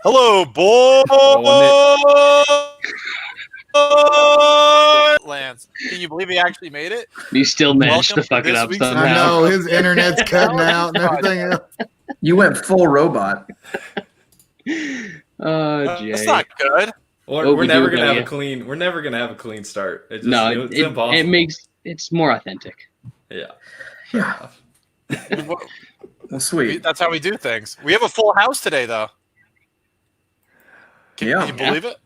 Hello, boy. Lance, can you believe he actually made it? You still managed Welcome to fuck to it this up week's somehow. I know his internet's cutting out and everything else. You went full robot. Oh, Jay. That's not good. We're never gonna have a clean. We're never gonna have a clean start. It's impossible. It's more authentic. Yeah. Yeah. Well, sweet. That's how we do things. We have a full house today, though. Can you believe it?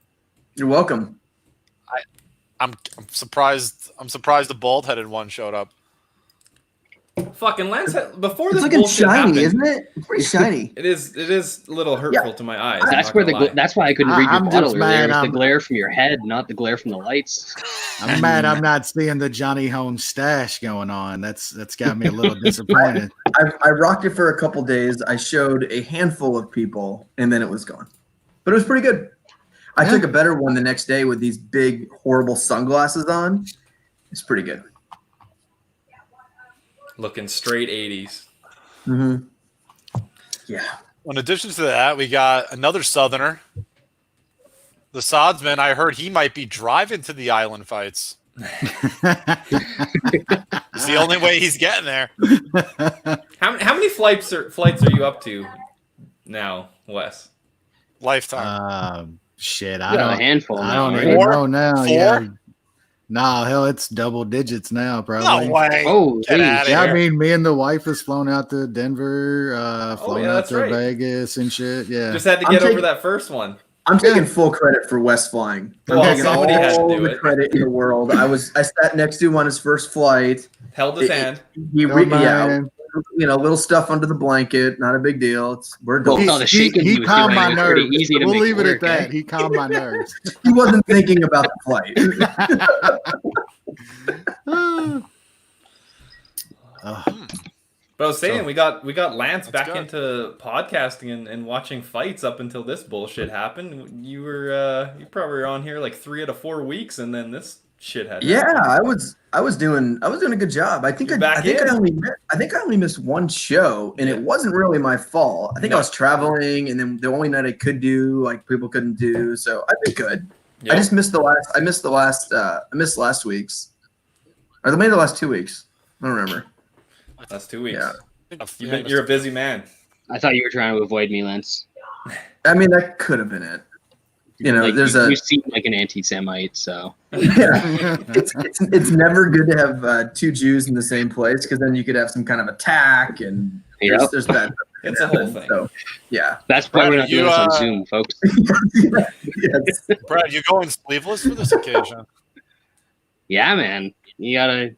You're welcome. I'm surprised. I'm surprised the bald-headed one showed up. Fucking Lance, before It's this looking bullshit shiny, happened, isn't it? It's pretty shiny. It is a little hurtful to my eyes. That's why I couldn't read your I'm bottle just earlier. mad It's the I'm- glare from your head, not the glare from the lights. I'm mad I'm not seeing the Johnny Holmes stash going on. That's got me a little disappointed. I rocked it for a couple days. I showed a handful of people, and then it was gone. But it was pretty good. I took a better one the next day with these big, horrible sunglasses on. It's pretty good. Looking straight 80s. Mm-hmm. Yeah. In addition to that, we got another Southerner. The Sodsman, I heard he might be driving to the island fights. It's the only way he's getting there. How many flights are you up to now, Wes? Lifetime. Shit, I don't a handful. I don't now, even right? know now. Four? Yeah. Nah, hell, it's double digits now, probably. No way. Oh, Get outta Yeah, here. I mean, me and the wife has flown out to Denver, flown out that's to right. Vegas and shit. Yeah. Just had to I'm get over taking- that first one. I'm taking full credit for West flying. I'm Well, taking somebody had to all do the it. credit in the world. I sat next to him on his first flight. Held his hand. He Don't yeah, mind. little stuff under the blanket, not a big deal. We're Well, adults. no, the shaking he was calmed doing my was pretty nerves. easy to We'll make leave it work, at that. eh? He calmed my nerves. He wasn't thinking about the flight. But I was saying we got Lance back good. into podcasting and watching fights up until this bullshit happened. You probably were on here like 3 out of 4 weeks, and then this shit had happened. I was doing a good job. I think You're I back think in. I only missed one show, and it wasn't really my fault. I think I was traveling, and then the only night I could do, like, people couldn't do, so I've been good. Yep. I just missed I missed last week's, or maybe the last 2 weeks. I don't remember. That's 2 weeks. Yeah. You're a busy man. I thought you were trying to avoid me, Lance. I mean, that could have been it. You know, Like, there's you seem like an anti-Semite, so. yeah. It's never good to have 2 Jews in the same place, because then you could have some kind of attack, and there's bad. It's a whole thing. So, yeah. That's why we're not doing this on Zoom, folks. Yes. Brad, you going sleeveless for this occasion? Yeah, man. You gotta,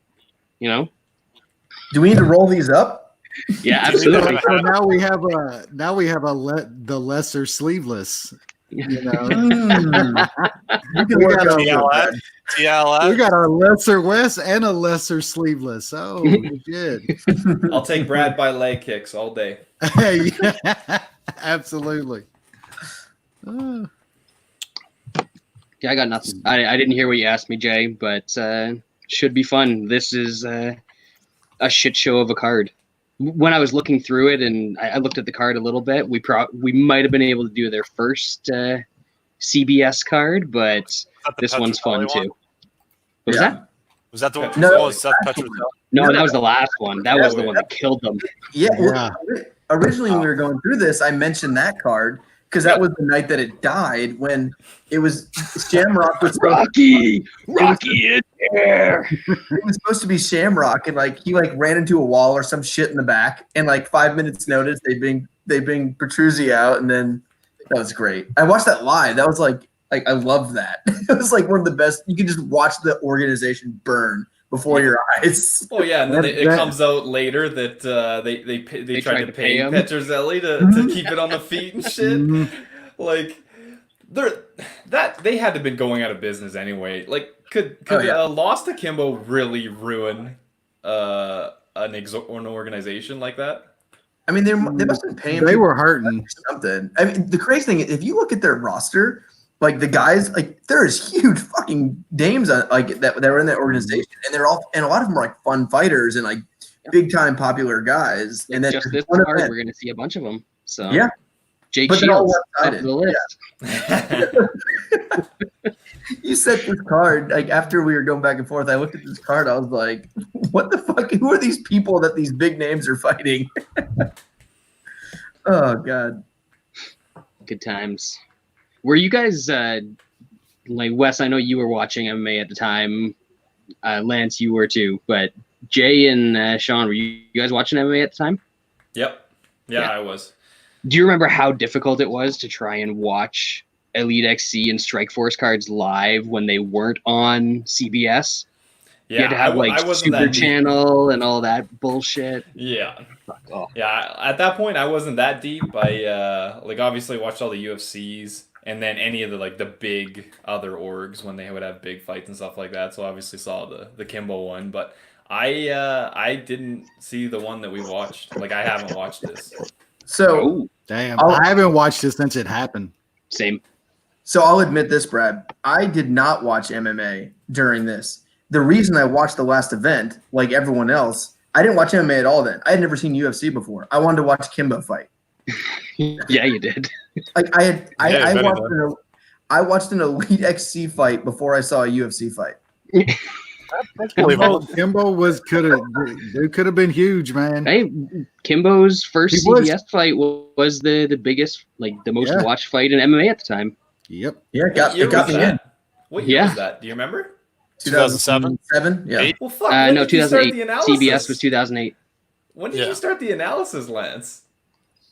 Do we need to roll these up? Yeah, absolutely. So now we have the lesser sleeveless. You know, You can We work got out TLF? with TLF? we got our lesser West and a lesser sleeveless. Oh shit! I'll take Brad by leg kicks all day. Hey, absolutely. Yeah, I got nothing. I didn't hear what you asked me, Jay, but should be fun. This is a shit show of a card. When I was looking through it and I looked at the card a little bit, we might have been able to do their first CBS card, but this one's fun too. What was that? Was that the one? No. Seth Petrozelli? No, that was the last one. That was the one that killed them. Yeah. Yeah. Well, originally, when we were going through this, I mentioned that card because that was the night that it died, when it was Shamrock was Rocky in there. it was supposed to be Shamrock, and he ran into a wall or some shit in the back, and 5 minutes notice they bring Petruzzi out, and then that was great. I watched that live. That was like I loved that. It was one of the best. You could just watch the organization burn before your eyes. Oh yeah, and then it comes out later that they tried to pay him. Petrozelli to keep it on the feet and shit. They had to have been going out of business anyway. Could a loss to Kimbo really ruin an organization like that? I mean, they must have been paying. They were hurting. Something. I mean, the crazy thing is, if you look at their roster, the guys, there's huge fucking names that were in that organization, and a lot of them are fun fighters and big time popular guys. And then Just this one card, event- we're gonna see a bunch of them. So Yeah. Jake But they're all Shields up one-sided. the list. You set this card, like after we were going back and forth, I looked at this card, I was like, what the fuck? Who are these people that these big names are fighting? Oh god. Good times. Were you guys like Wes? I know you were watching MMA at the time. Lance, you were too. But Jay and Sean, were you guys watching MMA at the time? Yep. Yeah, Yeah. I was. Do you remember how difficult it was to try and watch Elite XC and Strikeforce cards live when they weren't on CBS? Yeah, You had to have like I wasn't Super that deep. Channel and all that bullshit. Yeah. Fuck off. Yeah, at that point I wasn't that deep. I like obviously watched all the UFCs and then any of the like the big other orgs when they would have big fights and stuff like that. So obviously saw the Kimbo one, but I didn't see the one that we watched. Like I haven't watched this. So Oh, Damn, I'll- I haven't watched it since it happened. same. I'll admit this, Brad. I did not watch MMA during this. The reason I watched the last event, like everyone else, I didn't watch MMA at all then. I had never seen UFC before. I wanted to watch Kimbo fight. Yeah, you did. Like Yeah, I watched an Elite XC fight before I saw a UFC fight. That's believable. Kimbo could have been huge, man. Hey, Kimbo's first He was. CBS fight was the biggest, like the most Yeah. watched fight in MMA at the time. Yep. Yeah, What year it got was me in. that? What year Yeah. was that? Do you remember? 2007? 2007? Yeah. Eight? Well, fuck. When No, did you start 2008. the analysis? CBS was 2008. When did Yeah. you start the analysis, Lance?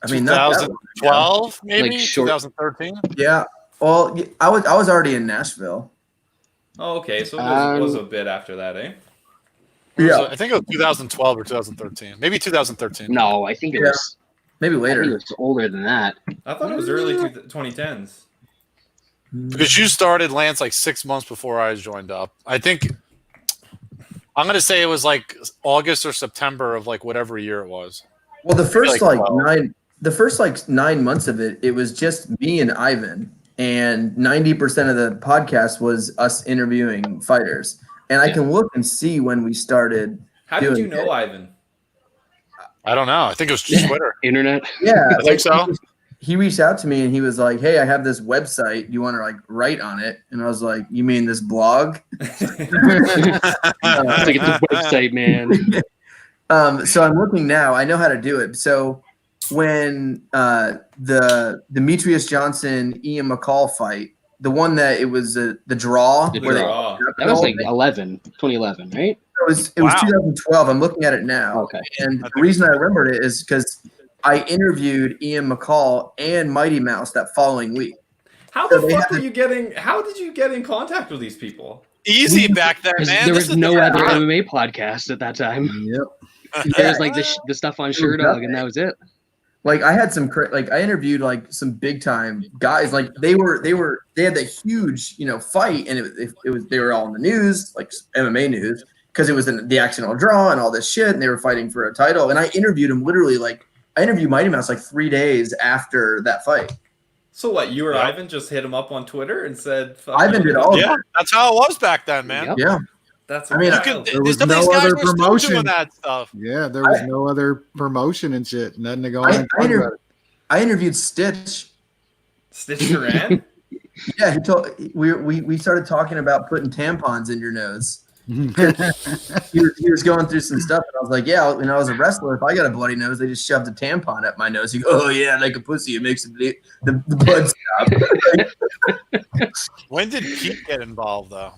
I mean, not that long ago. 2012, maybe Like short- 2013. Yeah. Well, I was already in Nashville. Oh, okay. So it was a bit after that, eh? Yeah. I think it was 2012 or 2013, maybe 2013. No, I think it Yeah. was. Maybe I think later. it was older than that. I thought it was early 2010s. Because you started, Lance, like 6 months before I joined up. I think I'm gonna say it was like August or September of like whatever year it was. Well, the first like the first 9 months of it, it was just me and Ivan, and 90% of the podcast was us interviewing fighters. And I can look and see when we started. How did you Doing know it. Ivan? I don't know. I think it was just Twitter. Internet. Yeah, I think so. He reached out to me and he was like, "Hey, I have this website. Do you want to like write on it?" And I was like, "You mean this blog?" It's like it's a website, man. So I'm looking now. I know how to do it. So when the Demetrius Johnson Ian McCall fight, the one that it was the draw, The where they- draw. That was like 2011, right? it was Wow. 2012. I'm looking at it now, Okay. and I the think reason I remembered it is because I interviewed Ian McCall and Mighty Mouse that following week. How So the they fuck had were to- you getting? How did you get in contact with these people? Easy back then, 'Cause man. there This was is no the- other MMA podcast at that time. Yep. There was like the stuff on Sherdog, and that was it. Like I had some like I interviewed like some big time guys. Like they had that huge fight, and it was they were all in the news, like MMA news, because it was the accidental draw and all this shit, and they were fighting for a title. And I interviewed him literally like I interviewed Mighty Mouse like 3 days after that fight. So what? You or Yeah. Ivan just hit him up on Twitter and said, "Fuck Ivan you." did all of Yeah, it. that's how it was back then, man. Yep. Yeah. That's I mean, You wild. can, There was some of these no guys other are still promotion. doing that stuff. Yeah, there was no other promotion and shit. Nothing to go on I and talk inter- about it. I interviewed Stitch. Stitch Duran. Yeah, we started talking about putting tampons in your nose. He was going through some stuff, and I was like, "Yeah." When I was a wrestler, if I got a bloody nose, they just shoved a tampon up my nose. You go, "Oh yeah, like a pussy, it makes the blood stop." When did Pete get involved, though?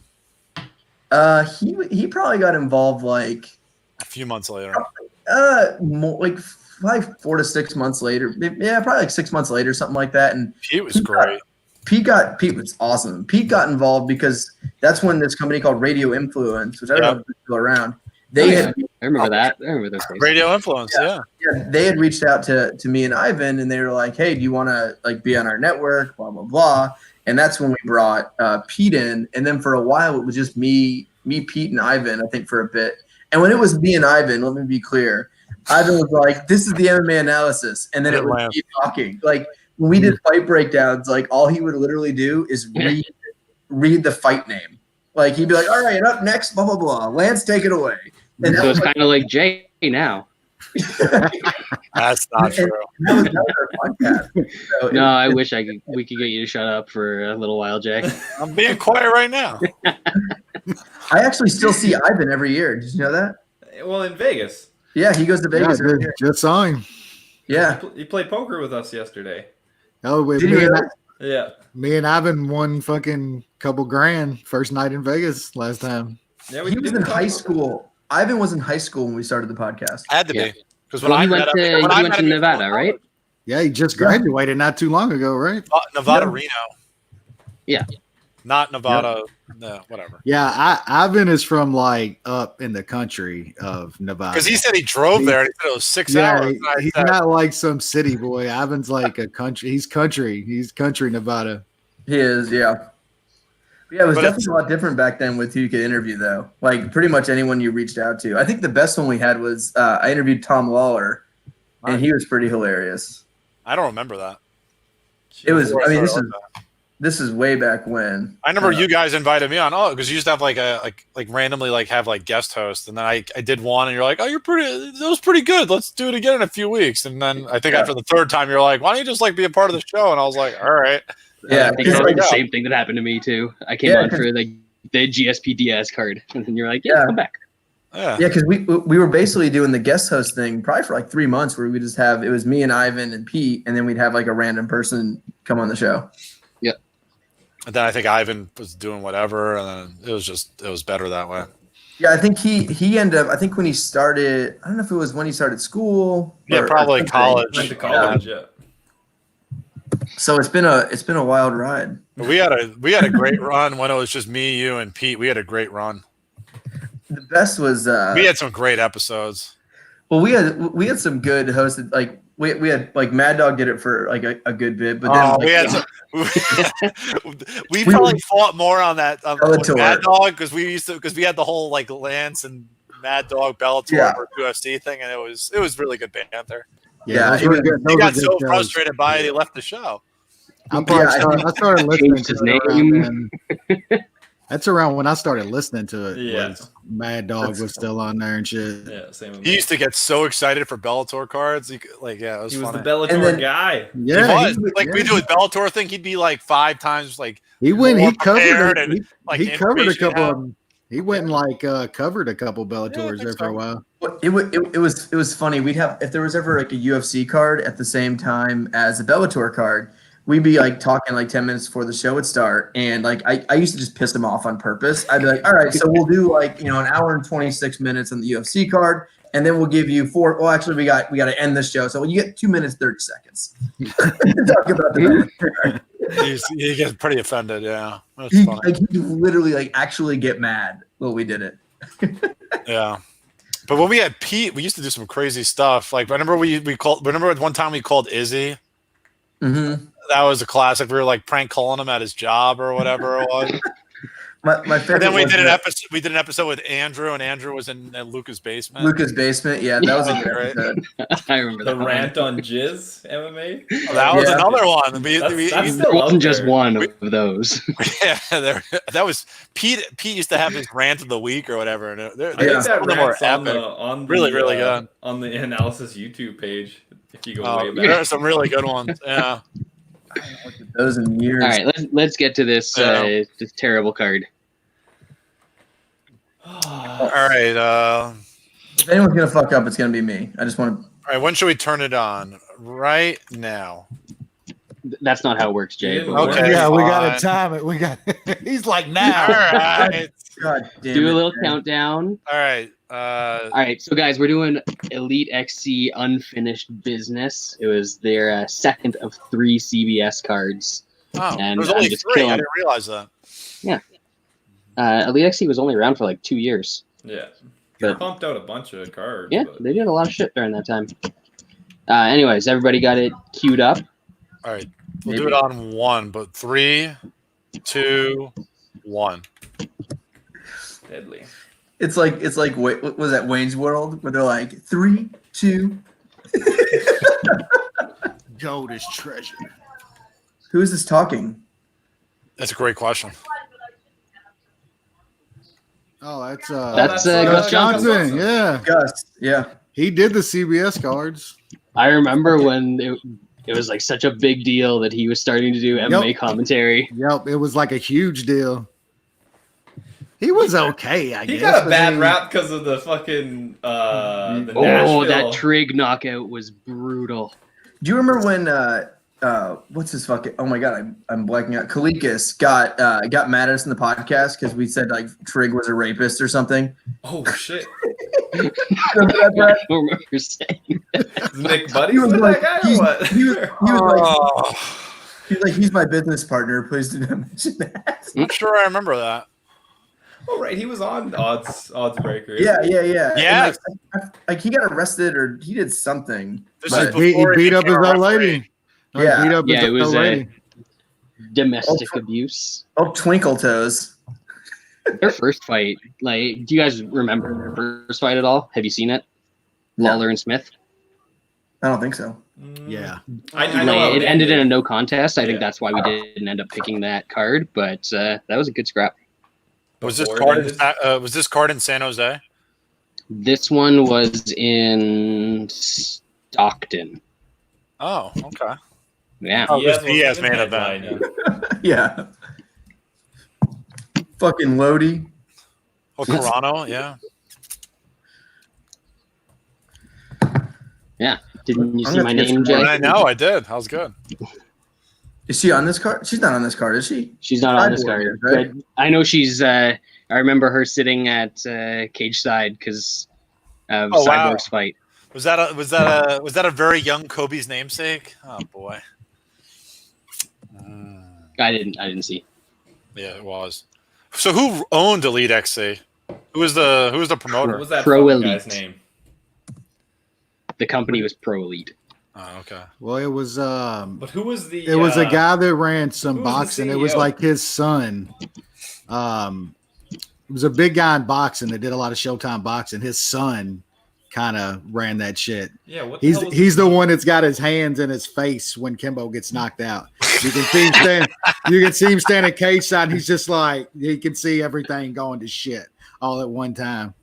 He probably got involved like A few months later. like 4 to 6 months later. Yeah, probably like 6 months later, something like that. And Pete was great. Pete was awesome. Pete got involved because that's when this company called Radio Influence, which I don't know if it's still around. They had I remember that. I remember those days. Radio influence, yeah. they had reached out to me and Ivan, and they were like, "Hey, do you want to like be on our network?" Blah blah blah. And that's when we brought Pete in. And then for a while, it was just me, Pete, and Ivan. I think for a bit. And when it was me and Ivan, let me be clear, Ivan was like, "This is the MMA analysis," and then it was me talking. Like when we did fight breakdowns, like all he would literally do is read the fight name. Like he'd be like, "All right, up next, blah blah blah. Lance, take it away." And So it's kind of like Jay now. That's not true. That was our podcast. So No, I wish we could get you to shut up for a little while, Jay. I'm being quiet right now. I actually still see Ivan every year. Did you know that? Well, in Vegas. Yeah, he goes to Vegas Yeah, every year. just saw him. Yeah. He played poker with us yesterday. Oh, wait, Did he really? Yeah. me and Ivan won fucking couple grand first night in Vegas last time. Yeah, He was did in talk high about school. Ivan was in high school when we started the podcast. I had to Yeah. be because when Well, I he met went him, to when I he went met to him, Nevada, right? Yeah, he just graduated not too long ago, right? Nevada Yeah. Reno. Yeah. Not Nevada. No, whatever. Yeah, Ivan is from like up in the country of Nevada. Because he said he drove there and he said it was 6 hours. And I he's said, not like some city boy. Ivan's like a country. He's country. He's country Nevada. He is, yeah. Yeah, it was But definitely a lot different back then with who you could interview, though. Like pretty much anyone you reached out to. I think the best one we had was I interviewed Tom Lawler, and he was pretty hilarious. I don't remember that. It was. I mean, Before this is way back when. I remember you guys invited me on. Oh, because you used to have like randomly like have like guest hosts, and then I did one, and you're like, oh, that was pretty good. Let's do it again in a few weeks. And then I think after the third time, you're like, why don't you just like be a part of the show? And I was like, all right. Yeah, I think it's that like- was the same thing that happened to me too. I came on for like the GSPDS card, and then you're like, yeah, come back. Yeah. Yeah, because we were basically doing the guest host thing probably for like 3 months, where we just have it was me and Ivan and Pete, and then we'd have like a random person come on the show. And then I think Ivan was doing whatever, and then it was better that way. Yeah, I think he ended up. I think when he started, I don't know if it was when he started school. Yeah, or probably something. college. Went to college, yeah. So it's been a wild ride. But we had a great run when it was just me, you, and Pete. We had a great run. The best was We had some great episodes. well, we had some good hosted like we had like Mad Dog did it for like a good bit, but then We had some, we probably fought more on that with Bellator. Mad Dog because we had the whole like Lance and Mad Dog Bellator or UFC thing, and it was really good banter. Yeah, those it were was- good- He those got were so good shows. frustrated by it, he left the show. I started listening Changed to his it around name. then. That's around when I started listening to it. Yeah. was Mad Dog was still on there and shit. Yeah, same with He me. used to get so excited for Bellator cards. It was He was funny. the Bellator And then- guy. Yeah, he was. We do his Bellator thing. He'd be like 5 times like he went. more He covered. prepared it. and, like, He covered a information couple you of them. He went and like covered a couple Bellators think there for so. a while. Well, it was funny. We'd have if there was ever like a UFC card at the same time as a Bellator card, we'd be like talking like 10 minutes before the show would start, and like I used to just piss them off on purpose. I'd be like, all right, so we'll do like an hour and 26 minutes on the UFC card, and then we'll give you 4. Well, actually, we got to end this show, so you get 2 minutes 30 seconds. Talk about the Bellator card. he gets pretty offended. Yeah, that's He funny. like he literally like actually get mad when we did it. Yeah. But when we had Pete, we used to do some crazy stuff. Like remember remember one time we called Izzy? Mm-hmm. That was a classic. We were like prank calling him at his job or whatever it was. My favorite. And then we was did an the- episode. We did an episode with Andrew, and Andrew was in Luca's basement. Luca's basement. Yeah, that was a good Right. episode. I remember The that. rant on Jizz MMA. That was Yeah. another one. That's There still wasn't out just there. one of those. Yeah, that was Pete. Pete used to have his rant of the week or whatever. And I Yeah. think some that of them were rant's on epic. the Really, really good. on the analysis YouTube page. If you go way There back. are some really good ones. Yeah. Those in years. All right, let's get to this this terrible card. All right. If anyone's gonna fuck up, it's gonna be me. I just want to. All right. When should we turn it on? Right now. That's not how it works, Jay. Yeah, but Okay. Yeah, we got fine. to time it. We got. He's like All now. right. God damn do it, a little man. countdown. All right. All right, so guys, we're doing Elite XC Unfinished Business. It was their second of 3 CBS cards. Oh, And there's I'm only just 3. I killing- didn't realize that. Elite XC was only around for like 2 years. Yeah. They But pumped out a bunch of cards. yeah, but- they did a lot of shit during that time. Anyways, everybody got it queued up. All right. We'll Maybe. do it on 1, but 3, 2, 1. Deadly. It's like what was that Wayne's World where they're like 3, 2. Gold is treasure. Who is this talking? That's a great question. Oh, that's That's Gus Gus Johnson. Johnson. Yeah, Gus. Yeah. he did the CBS cards. I remember when it was like such a big deal that he was starting to do MMA commentary. Yep, it was like a huge deal. He was okay, I guess. He got a bad mean, rap because of the fucking the Oh, Nashville. that Trig knockout was brutal. Do you remember when what's his fucking? Oh my god, I'm blanking out. Kalikas got mad at us in the podcast because we said like Trig was a rapist or something. Oh shit! Remember that, Brett? I don't remember saying Is Nick Buddy He was with like, that guy or what? he was Oh, like, he's my business partner. Please do not mention that. I'm sure I remember that. Oh right, he was on Odds Breaker. Yeah. Yeah. And, like he got arrested or he did something. This but- is he before beat up his became a old lady. referee. He Yeah. beat up Yeah, his it was old lady. domestic abuse. Oh, Twinkle Toes. Their first fight, like, do you guys remember their first fight at all? Have you seen it? Lawler and Smith. I don't think so. Yeah. I know how Like, it ended in a no contest. I think Yeah. that's why we didn't end up picking that card, but that was a good scrap. Was this Before it card? ended. Was this card in San Jose? This one was in Stockton. Oh, okay. Yeah. Oh, this was Diaz even main headline, event. Yeah. Fucking Lodi. Oh, Carano, yeah. Yeah. Didn't you I'm see gonna my get name, some Jay? more. I know, I did. That was good. Is she on this card? She's not on this card, is she? She's not on this Cyborg card. is, right? But I know she's. I remember her sitting at cage side because of Oh, wow. Cyborg's fight. Was that a very young Kobe's namesake? Oh boy. I didn't see. Yeah, it was. So who owned Elite XC? Who was the promoter? What was that Pro fucking Elite. guy's name? The company was Pro Elite. Oh, okay. Well, it was But who was the? it was a guy that ran some who was the boxing. It was CEO? like his son. It was a big guy in boxing that did a lot of Showtime boxing. His son kind of ran that shit. Yeah, what the hell was He's the one that's got his hands in his face when Kimbo gets knocked out. You can see him stand. You can see him standing cage side. And he's just like he can see everything going to shit all at one time.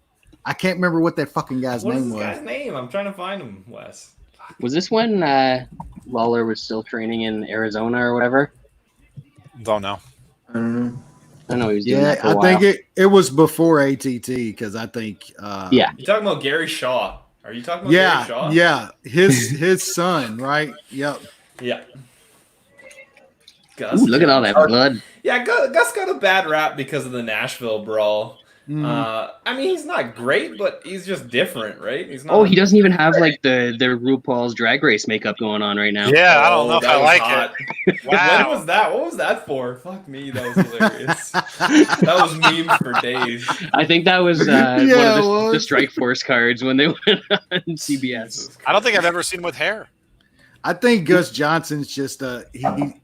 I can't remember what that fucking guy's What is name this was. guy's name? I'm trying to find him, Wes. Was this when Lawler was still training in Arizona or whatever? Don't know. I don't know. I know he was doing Yeah, that for a I while. think it was before ATT because I think Yeah. You talking about Gary Shaw? Are you talking about Gary Shaw? yeah his son, right? Yep. Yeah. Gus. Ooh, look at all that blood. Yeah, Gus got a bad rap because of the Nashville brawl. Mm. I mean, he's not great, but he's just different, right? He's not. Oh, he doesn't even have like the RuPaul's Drag Race makeup going on right now. Yeah, I don't know if that I was like hot. it. When Wow. was that? What was that for? Fuck me, that was hilarious. That was memes for days. I think that was Yeah, one it of the was. Strike Force cards when they went on CBS. Jesus I don't think I've ever seen him with hair. I think Gus Johnson's just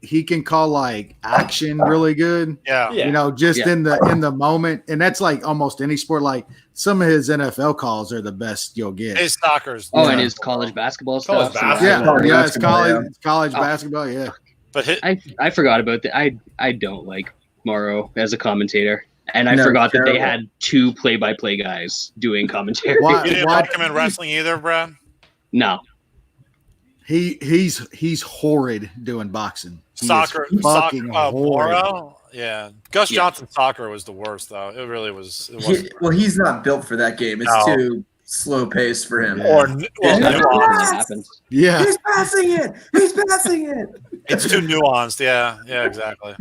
he can call like action really good. Yeah. Yeah. You know, just Yeah. in the moment, and that's like almost any sport. Like some of his NFL calls are the best you'll get. His soccer's. Oh, Yeah. and his college basketball College stuff. basketball. Yeah, it's Basketball, college, yeah. it's college Oh. basketball. Yeah, But hit, I forgot about that. I don't like Morrow as a commentator. And I No, forgot that they terrible. had two play-by-play guys doing commentary. Why- you didn't why- like him in wrestling either, Brad? No. he's horrid doing boxing. He is Soccer, fucking horrid. Moro. Yeah, Gus Yeah. Johnson's soccer was the worst, though. It really was. It was He's not built for that game. It's No. too slow paced for him. Yeah. or Yeah. nuanced. Happens. Yeah, He's passing it. He's passing it. It's too nuanced. Yeah, yeah, exactly.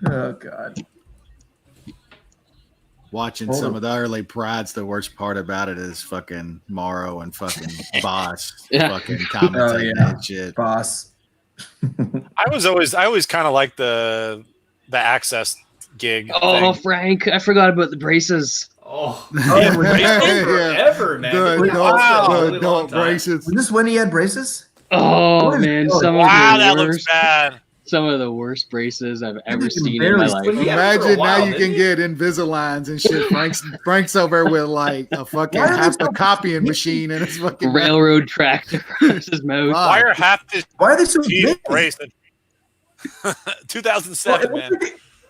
Oh God. watching Hold some on. of the early Pride's the worst part about it is fucking Morrow and fucking Boss Yeah. fucking commentating yeah. that shit. Boss. I always kind of like the access gig. Oh, thing. Frank, I forgot about the braces. Oh, Yeah, Yeah. forever, man. The It adult, lasted a the really long adult time. braces. Was this when he had braces? Oh What is man, going some Wow, of that the looks worst, bad. some of the worst braces I've ever was seen in my embarrassing. life. But he had it for a Imagine while, now you didn't can he? get Invisaligns and shit. Frank's over with like a fucking Why are they half so a copying machine in his fucking Railroad track across his mouth. Wow. Why are half his Why are they so teeth big? braced? 2007, man.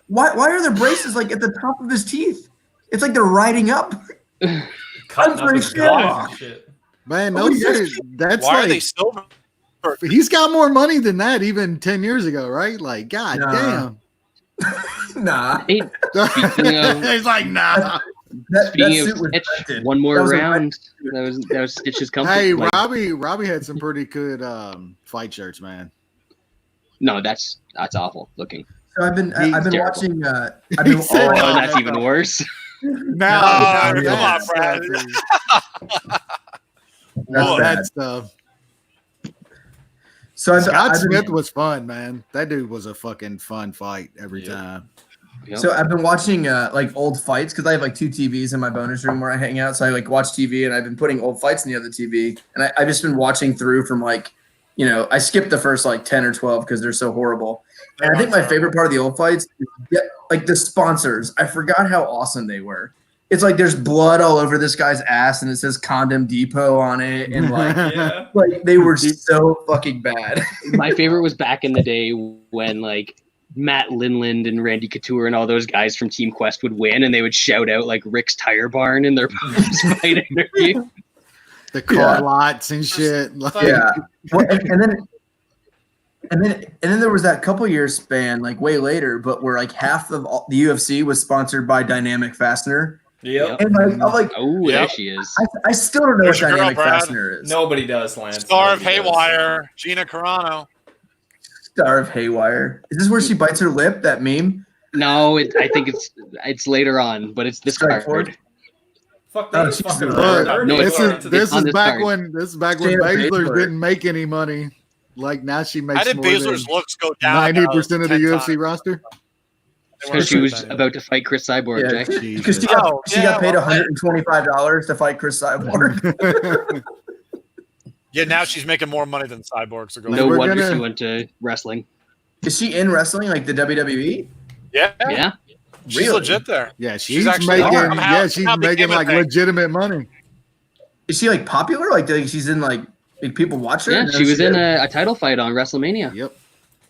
Why are there braces like at the top of his teeth? It's like they're riding up. Cutting I'm up his pretty sure. gums and shit. Man, Oh, no, yes. that's Why are they like silver? he's got more money than that even 10 years ago, right? Like, god Nah. damn. Nah. Hey, speaking of He's like, nah. That speaking suit of was Stitch, rented. one more That was a round. That was Stitch's company. Hey, Like, Robbie had some pretty good fight shirts, man. no, that's awful looking. So I've been He's terrible. terrible. watching. I've been. He said, Oh, no, that's no, even no. worse. Now, come on, Brad. That's that bad. stuff. So Scott I've been, Smith was fun, man. That dude was a fucking fun fight every Yep. time. Yep. So I've been watching like old fights because I have like 2 TVs in my bonus room where I hang out. So I like watch TV, and I've been putting old fights in the other TV, and I've just been watching through from like, I skipped the first like 10 or 12 because they're so horrible. And I think my favorite part of the old fights, is, like the sponsors. I forgot how awesome they were. It's like there's blood all over this guy's ass, and it says Condom Depot on it, and like. Yeah. Like they were so fucking bad. My favorite was back in the day when like Matt Linland and Randy Couture and all those guys from Team Quest would win, and they would shout out like Rick's Tire Barn in their post-fight interview. The car lots and shit. Like, Yeah, well, and then there was that couple years span like way later, but where like half of the UFC was sponsored by Dynamic Fastener, Yep. and like I'm like, Oh, Yep. there she is. I still don't know There's what your girl, Dynamic Brad. Fastener is. Nobody does, Lance. Star of Nobody does. Haywire, Gina Carano. Star of Haywire. Is this where she bites her lip? That meme? No, I think it's later on, but it's this Strike card. forward? Fuck Oh, that. she's Fucking the- Look, Nerd. No, this it's- is this on is this back card. when Shayna Baszler Baszler. didn't make any money. Like now she makes How did more than Baszler's looks go down? 90% of the 10 UFC times? roster. Because she was about to fight Chris Cyborg, Yeah, Jay. because she got paid $125 to fight Chris Cyborg. Yeah, now she's making more money than Cyborg. So go. No we're wonder gonna- she went to wrestling. Is she in wrestling like the WWE? Yeah, Yeah. she's Really? legit there. Yeah, She's she's actually making. hard. Yeah, she's Somehow making became a like thing. legitimate money. Is she like popular? Like she's in like people watch her? Yeah, No she was in shit. a title fight on WrestleMania. Yep.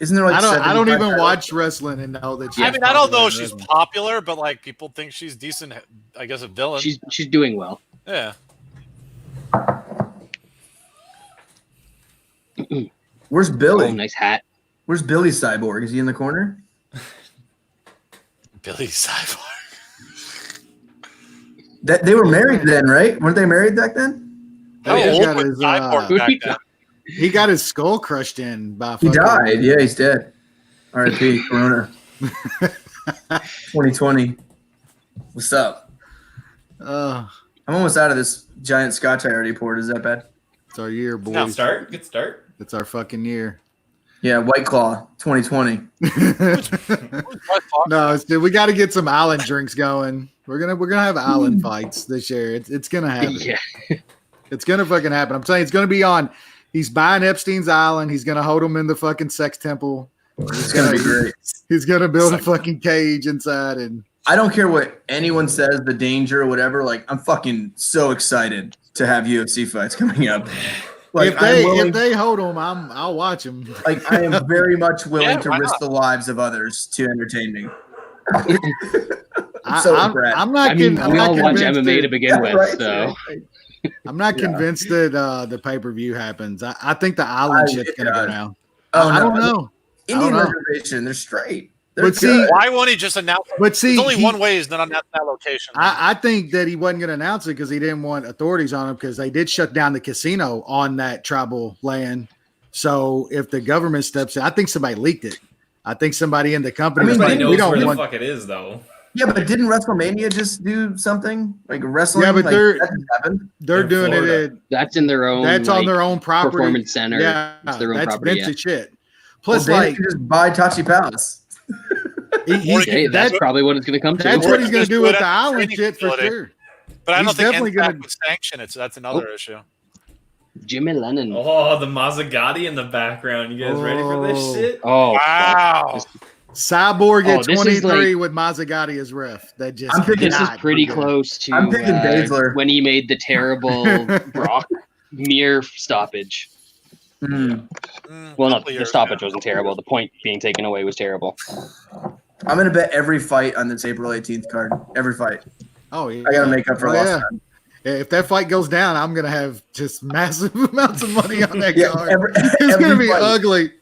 Isn't there like I don't 75 even titles? watch wrestling and know that. She's I mean, I don't know popular if in she's wrestling. popular, but like people think she's decent. I guess a villain. She's doing well. Yeah. Where's Billy? Oh, nice hat. Where's Billy Cyborg? Is he in the corner? Billy Cyborg. That they were married then, right? Weren't they married back then? How He old got was his, Cyborg back then? He got his skull crushed in by. He fucking- died. Yeah, he's dead. R.I.P. Corona. 2020. What's up? Uh, I'm almost out of this giant scotch I already poured. Is that bad? it's our year, boys. Good start. Good start. It's our fucking year. Yeah, White Claw 2020. No, we got to get some island drinks going. We're gonna have island fights this year. It's gonna happen. Yeah. It's gonna fucking happen. I'm saying it's gonna be on. He's buying Epstein's island. He's gonna hold him in the fucking sex temple. It's gonna be great. He's gonna build a fucking cage inside, and I don't care what anyone says, the danger or whatever. Like, I'm fucking so excited to have UFC fights coming up. Like, if they hold him, I'll watch him. like I am very much willing Yeah, to why risk not? the lives of others to entertain me. I'm so not. Brad. I'm I mean, not we all watch convinced MMA to that- begin Yeah, with, right, so right. I'm not Yeah. convinced that the pay per view happens. I think the island I- shit's gonna go yeah. down. Oh, I no. don't know. Indian I don't know. reservation, they're straight. They're But see, good. Why won't he just announce? But see, There's only he- one way is not announce that location. I think that he wasn't going to announce it because he didn't want authorities on him because they did shut down the casino on that tribal land. So if the government steps in, I think somebody leaked it. I think somebody in the company. I mean, was Nobody like, knows we where don't the want. fuck it is, though. Yeah, but didn't WrestleMania just do something like wrestling? Yeah, but like, they're- that didn't happen. They're in doing Florida. it. that's in their own. That's on like, their own property. performance center. Yeah, It's their own that's property. Vince's shit. Well, Plus, then like you could just buy Tachi Palace. Hey, that's probably what it's going to come to. that's what he's going to Just do do with it the at the island training shit for facility. sure. but I he's don't think definitely NSAC gonna- would sanction it, so that's another issue. Jimmy Lennon. Oh, the Mazzagatti in the background. You guys ready for this Oh. shit? Oh, Wow. Cyborg Oh, at this is 23 with Mazzagatti as ref. That just I'm thinking- this is cannot pretty be good. close to I'm thinking Baszler. when he made the terrible Brock Mir stoppage. Mm. Well, no, Couple the years stoppage ago. wasn't terrible. The point being taken away was terrible. I'm gonna bet every fight on this April 18th card. Every fight. Oh yeah, I gotta make up for Oh, lost yeah. time. If that fight goes down, I'm gonna have just massive amounts of money on that Yeah, card. every It's gonna be fight. ugly.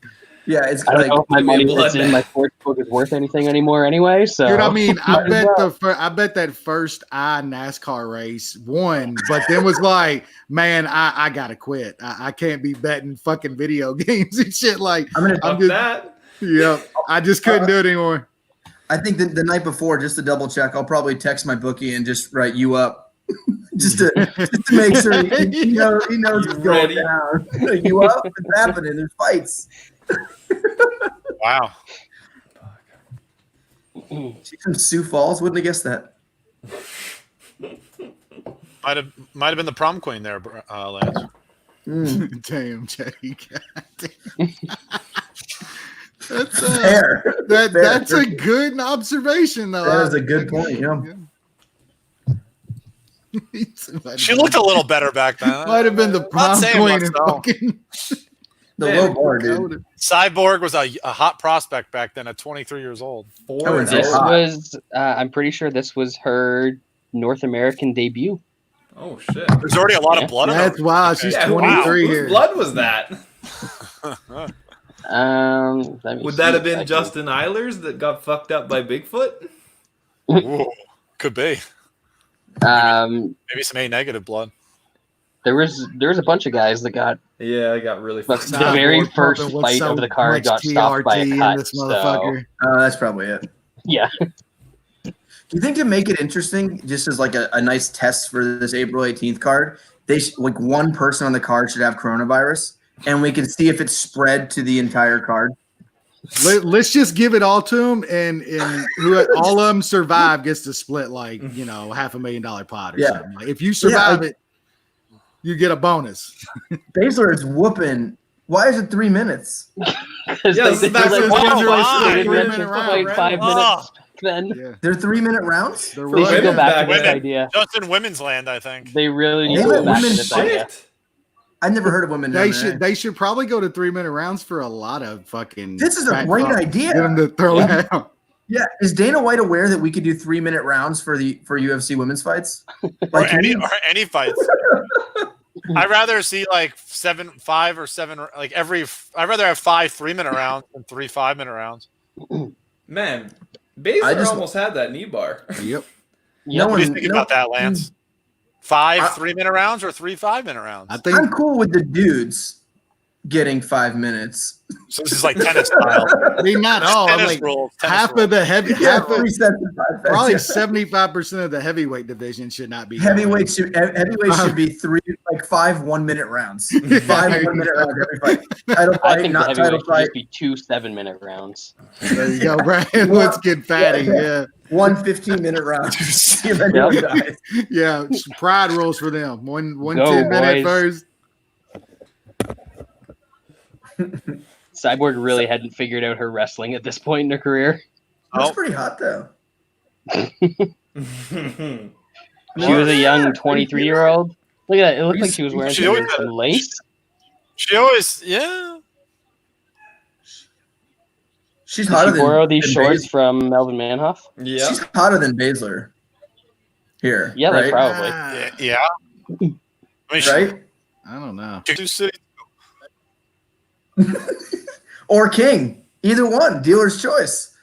Yeah, it's I don't like know if my money blood that's in my sports book is worth anything anymore anyway. So, Dude, I mean, I might as well. bet that first NASCAR race won, but then was like, man, I gotta quit. I can't be betting fucking video games and shit. Like, I'm Fuck just, that. yeah, I just couldn't do it anymore. I think the night before, just to double check, I'll probably text my bookie and just write you up, just to make sure he knows what's going Ready? down. You up? It's happening. There's fights. Wow. She's from Sioux Falls. Wouldn't have guessed that. Might have been the prom queen there, Lance. Damn, Jake. That's Fair. that's a good observation, though. That is a good point. Yeah. She looked a little better back then. Might have been the Not prom saying queen much, and though. fucking The Man, low bar, dude. Cyborg was a hot prospect back then at 23 years old. I wouldn't say This hot. was, I'm pretty sure this was her North American debut. Oh shit. There's already a lot Yeah. of blood. That's wild. She's Yeah, 23 whose here. blood was that? Let me Would that see have if I been can- Justin Eilers that got fucked up by Bigfoot? Ooh, could be. Maybe some A negative blood. There was a bunch of guys that got Yeah, I got really but fucked the up. very Cyborg first pumping with fight so of the card much got stopped by a TRT in cut. this So, motherfucker. That's probably it. yeah, Do you think to make it interesting, just as like a nice test for this April 18th card, like one person on the card should have coronavirus, and we can see if it's spread to the entire card? Let's just give it all to them, and who all of them survive gets to split like $500,000 pot or Yeah. something. Like, if you survive like- it, you get a bonus. Baszler is whooping. Why is it 3 minutes? because Yeah, this is back Because when those are like fine. 3-minute rounds. like 5 minutes. Then Yeah, They're 3-minute rounds? they're they should right. go back to Women. this idea. Just in women's land, I think. They really need They to let go back to women this fight? idea. Shit. I've never heard of women doing They should probably go to 3-minute rounds for a lot of fucking. This is a fat great fuck. idea. Get them to throw Yeah. down. Yeah, is Dana White aware that we could do 3-minute rounds for UFC women's fights? Or Like, any fights. I'd rather see like 5 or 7 like every. I'd rather have 5 3-minute rounds than 3 5-minute rounds. Man, I Baszler just- almost had that knee bar. Yep. Yeah, What do you think no- about that, Lance? 5 I- 3-minute rounds or 3 5-minute rounds? I think I'm cool with the dudes getting 5 minutes. So this is like tennis style. I mean not all. tennis Like rules. Tennis half rules. of the heavy, Yeah, half of 3 sets of 5 sets. probably 75% of the heavyweight division should not be Heavyweights should be 5 1-minute rounds. 5 1-minute rounds every fight. Title I fight, think the not heavyweight title should fight. just be 2 7-minute rounds. There you go, Brian. Let's get fatty. Yeah. 1 15-minute round. See if anyone dies. Yeah. Pride rules for them. One Go, 10-minute boys. first. Cyborg really hadn't figured out her wrestling at this point in her career. That's Oh. pretty hot though. She was a young 23-year-old. Look at that. It looked like she was wearing She always some lace. She always, yeah. She's Did hotter she borrow these than shorts Baszler. from Melvin Manhoff? Yeah. She's hotter than Baszler. Here. Yeah, right? like probably. Yeah. I mean, Right? I don't know. She, City. Or King. Either one. Dealer's choice.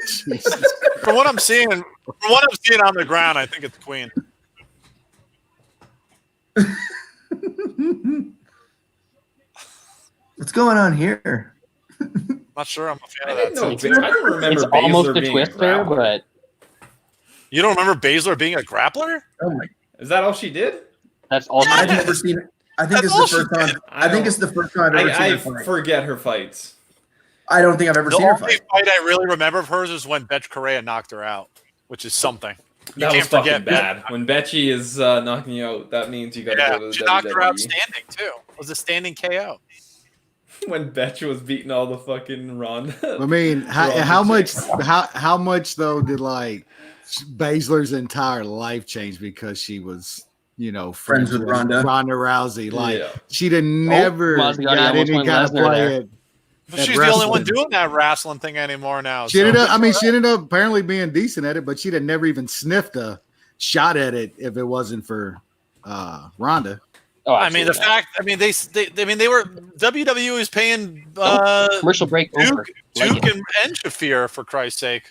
Jesus. From what I'm seeing on the ground, I think it's Queen. What's going on here? Not sure I'm a fan I of didn't that. know. too. I don't remember It's Baszler almost a being twister, grappler. but You don't remember Baszler being a grappler? Oh my! Is that all she did? that's all she I've did. never seen it. I think That's this all is the she first time. did. I think it's the first time I've ever seen I her fight. forget her fights. I don't think I've ever The seen her only fight. fight I really remember of hers is when Betch Correa knocked her out, which is something. You That was can't forget fucking bad. When Betchy is knocking you out, that means you got to Yeah, go to the she knocked her out WWE. standing too. It was a standing KO. When Betch was beating all the fucking Ronda. I mean, Ronda how much? chicks. How much though did like Baszler's entire life change because she was, Friends with Ronda. Rousey? Like Yeah. she'd have never Maserati got almost any went kind of Lesnar play there. at But At she's the only one wrestling. doing that wrestling thing anymore now. She so ended up. good I mean, for she ended up apparently being decent at it, but she'd have never even sniffed a shot at it if it wasn't for Ronda. Oh, I mean, the absolutely not. fact. I mean, they were WWE was paying Commercial break over. Duke and Shafir for Christ's sake.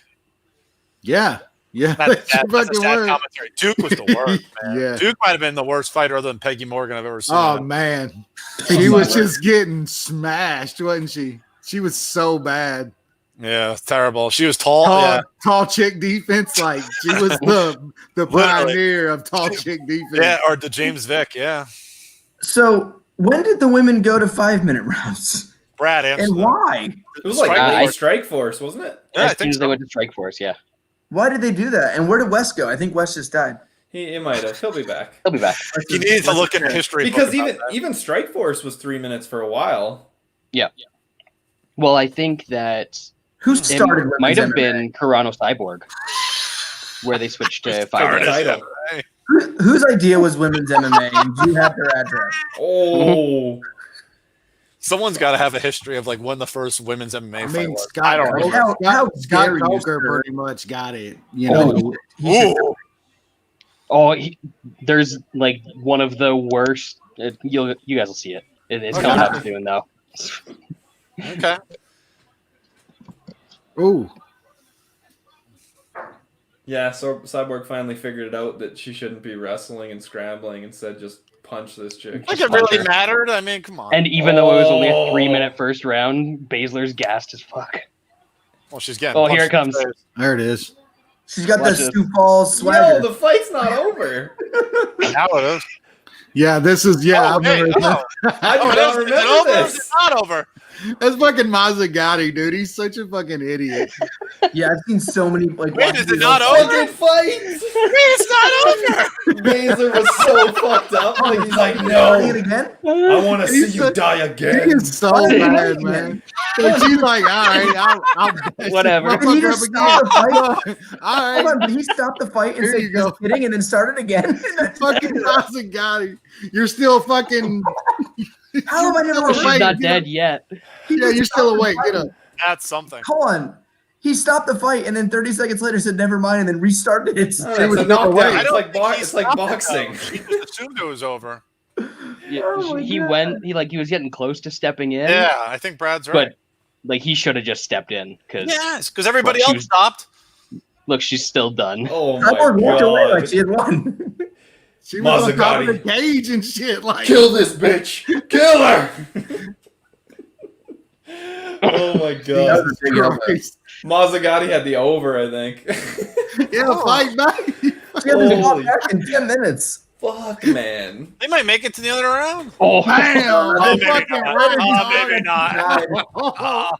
Yeah. That's a sad fucking word. commentary. Duke was the worst, man. Yeah. Duke might have been the worst fighter other than Peggy Morgan I've ever seen. Oh man, she was just getting smashed, wasn't she? She was so bad. Yeah, terrible. She was tall. Tall chick defense. Like she was the pioneer of tall chick defense. Yeah, or the James Vick. Yeah. So when did the women go to 5-minute rounds? Brad, answer And that. why? It was like Strike- Strike Force, wasn't it? Yeah, I As soon think as they so. went to Strike Force, yeah. Why did they do that? And where did West go? I think West just died. He might have. He'll be back. They'll be back. You need to look at history Because book about that. even Strike Force was 3 minutes for a while. Yeah. Well, I think that Who it started women's might have MMA? been Carano Cyborg, where they switched to 5 Started minutes. title. Hey. Whose idea was women's MMA? And do you have their address? Oh, Someone's got to have a history of like when the first women's MMA I fight mean, was. Scott, I don't know. How Scott dare you, Coker sir. pretty much got it. You know, Ooh. Oh, there's like one of the worst. You guys will see it. It's Okay. coming up soon, though. Okay. ooh, yeah. So Cyborg finally figured it out that she shouldn't be wrestling and scrambling. Instead, just punch this chick. Like it really mattered. I mean, come on. And even though it was only a 3-minute first round, Baszler's gassed as fuck. Well, she's getting. Oh, here punched it comes. in the face. there it is. She's got Watch the this. Sioux Falls swagger. No, the fight's not over. Now it is. Yeah, this is I Oh, hey, remember oh. I do Oh, it not is. Is it remember over? Or is this. it not over? That's fucking Mazzagatti, dude. He's such a fucking idiot. Yeah, I've seen so many like. Wait, watching is it videos not like- over? Fucking fights. It's not over. Baszler was so fucked up. Like, he's like, Starting it no, again? I want to see He's you so- die He again. is so mad, man. And she's like, all right, I'll bash Whatever. this Did he motherfucker just up stop the fight? again. All Hold right, on, did he stop the fight and Here say you go. just kidding and then start it again? fucking Mazzagatti. You're still fucking. How have I never You're She's awake. not dead yet. Yeah, you're still awake. Get up. That's something. Hold on. He stopped the fight and then 30 seconds later said never mind and then restarted it. Oh, She it's was a never knockdown. awake. It's like think he it's like stopped it, boxing. though. He just assumed it was over. Yeah, Oh my he God. went. He was getting close to stepping in. Yeah, I think Brad's right. But like he should have just stepped in because Yes, because everybody Well, she else was- stopped. look, she's still done. Oh my Cyborg walked away like god! she had won. She was on top of the Mazzagatti. cage and shit. Like, Kill this bitch! Kill her! Oh my That god! was a big elbow. Christ. Mazzagatti had the over, I think. Yeah, Oh. fight back. She had to Holy- walk back in 10 minutes. Fuck, man. They might make it to the other round. Oh, Bam! Oh, I'm maybe fucking not. ready. Oh, maybe not. God.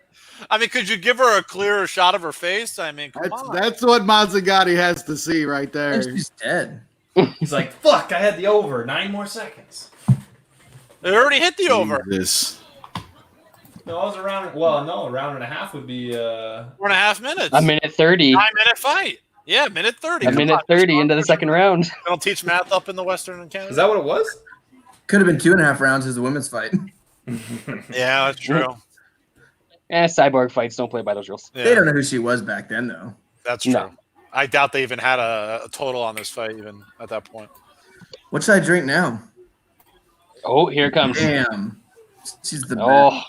I mean, could you give her a clearer shot of her face? I mean, come on. That's what Mazzagatti has to see right there. And she's dead. He's like, fuck, I had the over. 9 more seconds. They already hit the over. This. No, I was around. Well, no, a round and a half would be. 4.5 minutes. a minute 30. 9-minute fight. Yeah, minute 30. A Come minute on. 30 into the second round. They don't teach math up in the Western and Canada. Is that what it was? Could have been 2.5 rounds as a women's fight. Yeah, that's true. Cyborg fights don't play by those rules. Yeah, They don't know who she was back then, though. that's true. No. I doubt they even had a total on this fight, even at that point. What should I drink now? Oh, here it comes. Damn. She's the best. Oh,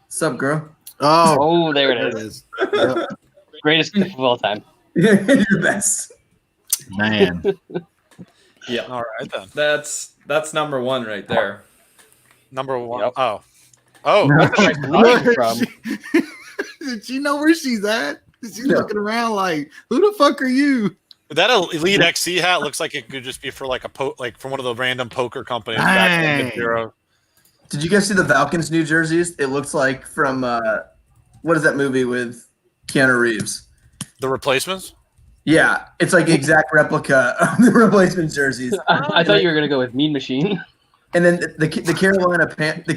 What's up, girl? Oh, oh, there it is. Yep. Greatest gift of all time. You're the best. Man. Yeah. All right, then. That's number 1 right there. Number 1. Yep. Oh, that's a nice Running from. Did she know where she's at? She's Yeah. looking around like, who the fuck are you? That Elite XC hat looks like it could just be for like like from one of the random poker companies. Back in the Dang. Euro. Did you guys see the Falcons New Jerseys? It looks like from what is that movie with Keanu Reeves? The replacements. Yeah, it's like exact replica of the replacement jerseys. I thought you were gonna go with Mean Machine. And then the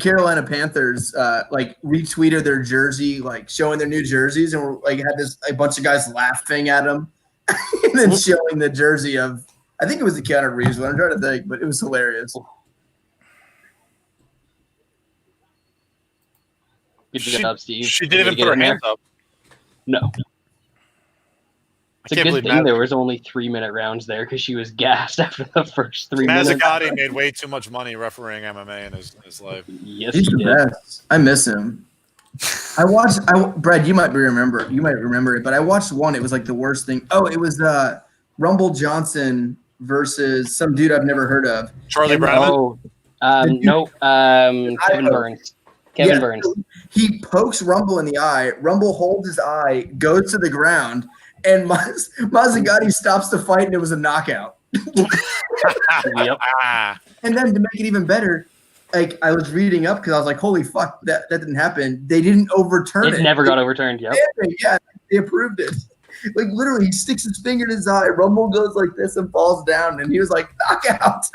Carolina Panthers like retweeted their jersey, like showing their new jerseys, and were, like had a bunch of guys laughing at them, and then showing the jersey of I think it was the Keanu Reeves one. I'm trying to think, but it was hilarious. Good job, Steve. She didn't even Did you put her get in hands up. there? No. It's a good thing there was only 3-minute rounds there because she was gassed after the first 3 minutes. Mazzucati made way too much money refereeing MMA in his life. Yes, He's he the did. best. I miss him. Brad, you might remember it, but I watched one. It was like the worst thing. Oh, it was Rumble Johnson versus some dude I've never heard of. Charlie Brown. Oh, no, Kevin Burns. Kevin Burns. He pokes Rumble in the eye. Rumble holds his eye, goes to the ground, and Mazzucati stops the fight, and it was a knockout. Yep. And then to make it even better, like I was reading up because I was like, "Holy fuck, that didn't happen." They didn't overturn it. It never got overturned. Yep. Yeah, they approved it. Like literally, he sticks his finger in his eye. Rumble goes like this and falls down, and he was like, "Knockout."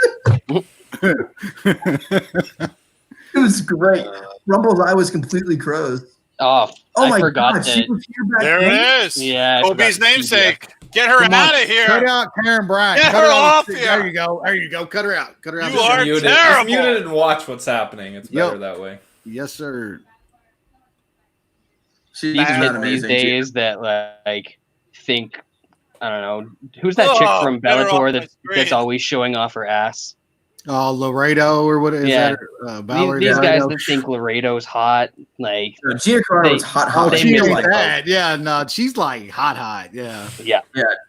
It was great. Rumble's eye was completely closed. Oh, I forgot God, she that. was here back There then. it is. Yeah. I Kobe's forgot- namesake. Get her Come on, out of here. Cut out Karen Bryant. Get Cut her out. off here. There you go. There you go. Cut her out. Cut her out. You are Mute it. terrible. Just mute it and watch what's happening. It's better Yep. that way. Yes, sir. She's These not kids these amazing. days that like think, I don't know, who's that chick Oh, from get her off Bellator my that's screen. always showing off her ass? Oh, Laredo or what is Yeah. that? Valerie These guys Laredo? that think Laredo's hot, like, Gina Carano was They- hot. Oh, they she miss ain't like that. Yeah, no, she's like hot. Yeah. yeah.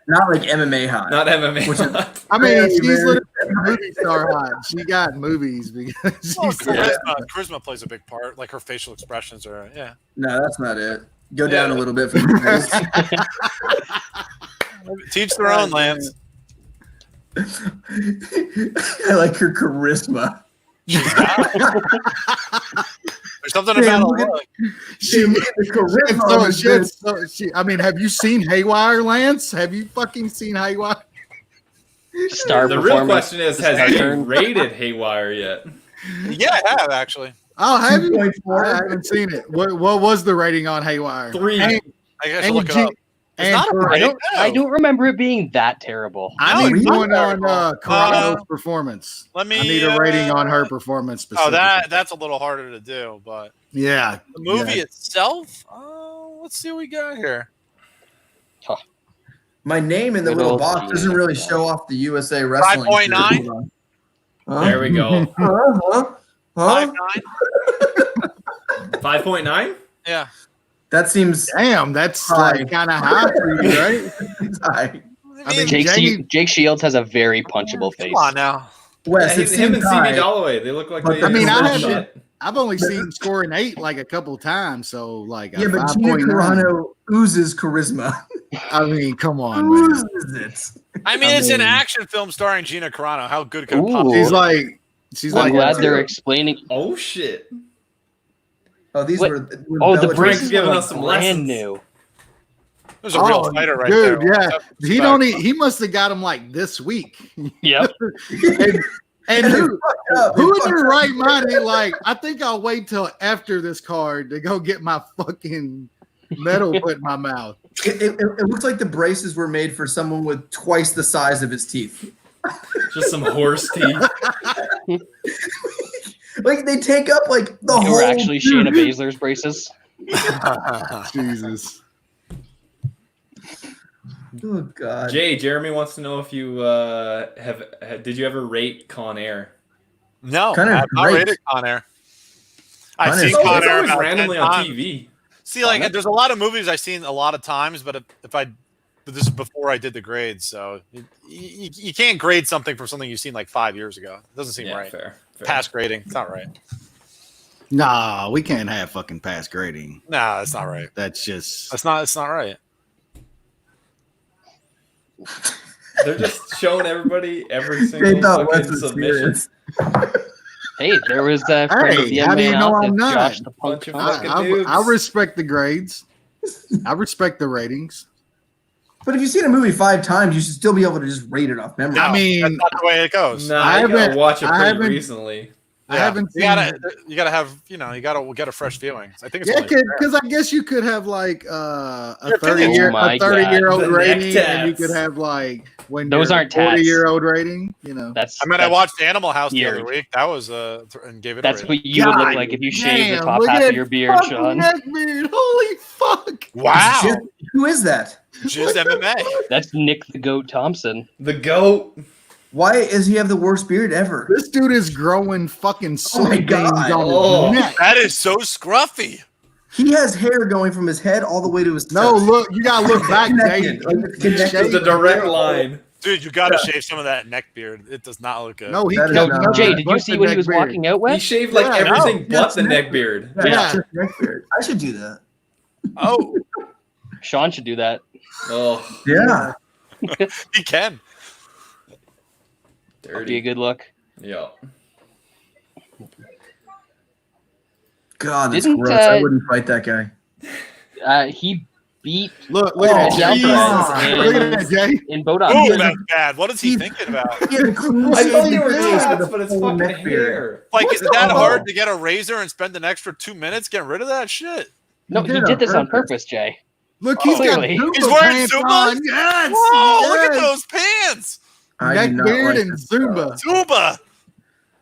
Not like MMA hot. Not MMA. Which is- I mean, Hey, she's man. literally movie star hot. She got movies because she's Well, charisma plays a big part. Like her facial expressions are, yeah. No, that's not it. Go down Yeah. a little bit. From Teach their own, Lance. I like her charisma. There's something about look a at- look. The charisma so, was shit, good. so she, I mean, have you seen Haywire, Lance? Have you fucking seen Haywire? Star The real performance. question is, has he rated Haywire yet? Yeah, I have actually. Oh, have you? 2.4. I haven't seen it. What was the rating on Haywire? 3. And, I guess and look it G- up. It's and not a Cor- great- I don't remember it being that terrible. I No, need it's one not on terrible. Carano's performance. Let me. I need a rating on her performance. Oh, Specifically. that's a little harder to do, but Yeah. the movie Yeah. itself. Let's see what we got here. My name in the Good little old box Gina doesn't really Carano. show off the USA wrestling. 5.9? Huh? There we go. Huh? 5.9. 5.9? Yeah. That seems Damn, that's High. like kind of high for you, right? high. I mean, Jake, Jamie- Jake Shields has a very punchable face. Come on now. Wes, Yeah, it him and seems high. CD Holloway, they look like But they. I mean, I shit. haven't- I've only seen him scoring 8 like a couple times, so like a Yeah, but Gina 5.9. Carano oozes charisma. I mean, come on, man. Oozes it. I mean, I it's an mean- action film starring Gina Carano. How good could it Ooh. possibly? She's I'm like, glad they're explaining. Oh shit! Oh, these What? were Oh, the Bellator- Frank's braces giving are us some brand lessons. new. There's a real fighter right dude, there. yeah. He don't. He must have got him like this week. Yep. And They who, fucked up. They who in fucked their up. right mind ain't like, I think I'll wait till after this card to go get my fucking medal put in my mouth. It looks like the braces were made for someone with twice the size of his teeth. Just some horse teeth. Like they take up like the They whole. were actually Shayna Baszler's braces. Jesus. Oh God. Jay, Jeremy wants to know if you did you ever rate Con Air? No, Connor's I've not great. rated Con Air. I've Connor's seen great. Con It's Air always about randomly 10 on times. TV. See, like, there's a lot of movies I've seen a lot of times, but but this is before I did the grades, so you can't grade something from something you've seen like 5 years ago. It doesn't seem Yeah, right. fair. Past grading, it's not right. Nah, we can't have fucking pass grading. Nah, that's not right. That's just. That's not. It's not right. They're just showing everybody every They single thought Wes fucking was submission. serious. Hey, there was a friend of Hey, the how do you MMA know office, I'm not? Josh the Punk. Bunch of Thomas. fucking I noobs. respect the grades. I respect the ratings. But if you've seen a movie 5 times, you should still be able to just rate it off memory. I mean, That's not the way it goes. Nah, I I gotta haven't- watch it I pretty haven't- recently. I haven't You seen. gotta have. You gotta get a fresh viewing. I think it's Yeah, only fair. because I guess you could have like a Your opinion. 30-year Oh my a 30-year-old God. The rating, neck and you tats. could have like when Those you're aren't tats. 40-year-old rating. You know, That's I mean, I that's- watched Animal House the weird. other week. That was and gave it. That's a what rating. you would look God like if you shaved the damn, top look half at of your beard, fucking Sean. neck beard. Holy fuck! Wow. Who is that? Just MMA. That's Nick the Goat Thompson. The GOAT. Why does he have the worst beard ever? This dude is growing fucking Oh my soybeans God. on Oh. his neck. That is so scruffy. He has hair going from his head all the way to his toes. No, look, you gotta look back, Jay. Connected. Like, it's connected. Just a direct line. Dude, you got to shave some of that neck beard. It does not look good. No, he That is kept not- nothing Jay, did you but see the what he neck was beard. walking out He with? shaved like Yeah, everything no. but the neck beard. Yeah, Yeah. it's just neck beard. I should do that. Oh, Sean should do that. Oh, Yeah. he can. That'd be a dirty. good look. Yeah. God, that's Didn't, gross. I wouldn't fight that guy. He beat Look Oh, at Ed that, Jay. Alvarez Look at that, Jay. in Bodog. Oh, that's bad. What is he thinking about? He had I excruciating thought you were face with tats, a but it's full fucking neck beard. hair. Like, What's is it that going hard on? to get a razor and spend an extra 2 minutes getting rid of that shit? No, he did this on purpose, Jay. Look, he's got Clearly. Zumba He's wearing pants Zumba? on. Yes. Whoa, look at yes. those pants. I do Neck not beard like and this Zumba. stuff. Tuba.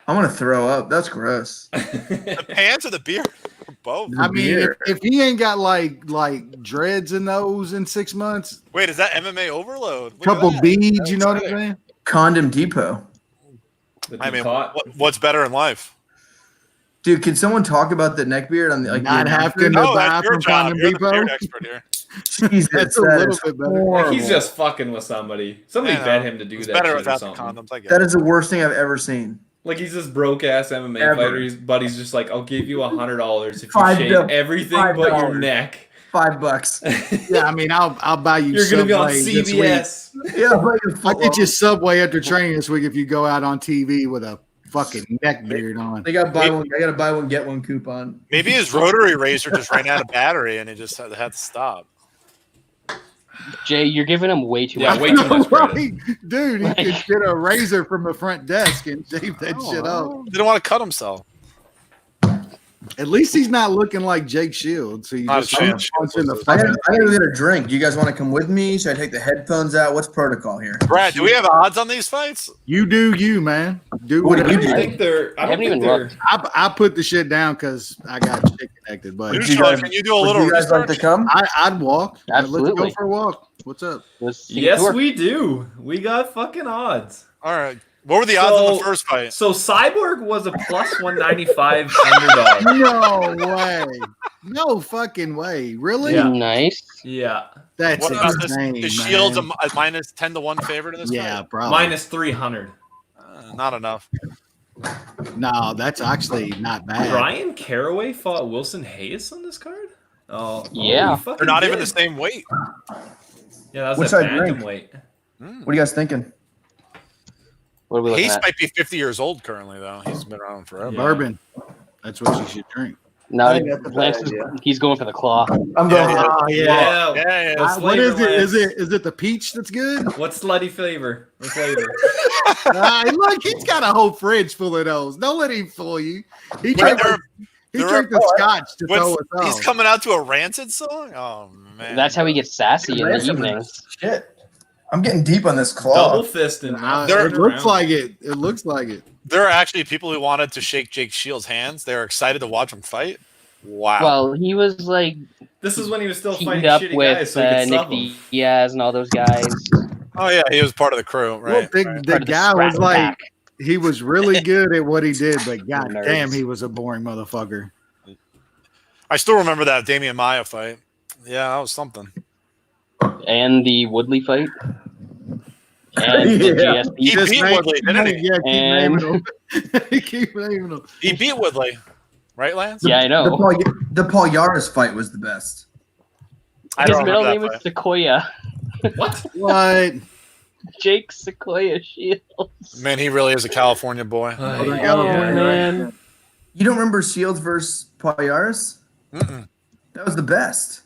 I'm gonna throw up. That's gross. The pants or the beard? Both. I mean, beard. if he ain't got like dreads in those in 6 months, Wait, is that MMA overload? Look at couple that. beads, you know what I'm That's saying? Condom Depot. I mean, Caught. what's better in life? Dude, can someone talk about the neck beard on the like Not the having No, to buy that's your from job. Condom You're the Depot. beard expert here. Jesus, That's a that little is bit better. horrible. He's just fucking with somebody. Somebody I know. bet him to do It's that better shit or without the something. condoms. I get That it. is the worst thing I've ever seen. Like he's this broke ass MMA Ever. fighter, but he's just like, I'll give you $100 if you $5 shave everything but your $5. neck. $5. Yeah, I mean, I'll buy you. You're gonna be on Subway this week. CBS. Yeah, but you're I'll get full- you Subway after training this week if you go out on TV with a fucking neck beard on. They got buy one. I got a buy one get one coupon. Maybe his rotary razor just ran out of battery and he just had to stop. Jay, you're giving him way too Yeah, much. way too much credit. Right. Dude, he could get a razor from the front desk and shave that shit off. Didn't want to cut himself. At least he's not looking like Jake Shields. So you Not just a chance. punch in the I face. gotta go get a drink. You guys want to come with me? Should I take the headphones out? What's protocol here? Brad, do we have odds on these fights? You do you, man. Do What do whatever you I you do? do. think they're. I I don't haven't think even they're. looked. I put the shit down because I got shit connected, but Dude, you Sean, guys- can you do a Would little you guys like research? to come? I'd walk. Let's go Absolutely. for a walk. What's up? Let's see Yes, tour. we do. We got fucking odds. All right. What were the odds on the first fight? So Cyborg was a plus 195 underdog. No way. No fucking way. Really? Yeah. Nice. Yeah, That's What about this? insane, Is man. Shields a minus 10 to 1 favorite in this Yeah, fight? probably. minus 300. Not enough. No, that's actually not bad. Brian Caraway fought Wilson Hayes on this card. Oh, Yeah. he fucking They're not even did. the same weight. Yeah, that was What's a that drink? bantamweight. What are you guys thinking? What are we looking Hayes at? might be 50 years old currently, though. He's been around forever. Yeah. Bourbon. That's what you should drink. No, I think that's a bad Lance is, idea. he's going for the claw. I'm Yeah, going. yeah. Oh Yeah. Yeah, yeah. What's What is flavor, it? Lance? Is it the peach that's good? What slutty flavor? What flavor? Look, he's got a whole fridge full of those. Don't let him fool you. He Wait, drank, they're- he they're- drank the scotch to throw What's, us he's off. coming out to a Rancid song? Oh, man. That's how he gets sassy in the Ransom evenings. Shit. I'm getting deep on this claw. Double fisting. Nah, They're- it looks like it. It looks like it. There are actually people who wanted to shake Jake Shields' hands. They were excited to watch him fight. Wow. Well, he was like This is when he was still teamed fighting up shitty with guys, so he could Nick sub them. Diaz and all those guys. Oh, yeah. He was part of the crew, Well, right? the, right. the Part of the guy was Scrap like, Pack. he was really good at what he did, but god Nerds. damn, he was a boring motherfucker. I still remember that Damian Maya fight. Yeah, that was something. And the Woodley fight. And the Yeah. GSP. He beat Woodley, didn't he? Yeah, keep And- naming him. Keep naming him. He beat Woodley. Right, Lance? Yeah, I The know. Paul, the Paul Yaris fight was the best. I His don't middle remember name that is Sequoia. What? What? Jake Sequoia Shields. fight. Man, he really is a California boy. Southern Yeah. California. Man. You don't remember Shields versus Paul Yaris? Mm-mm. That was the best.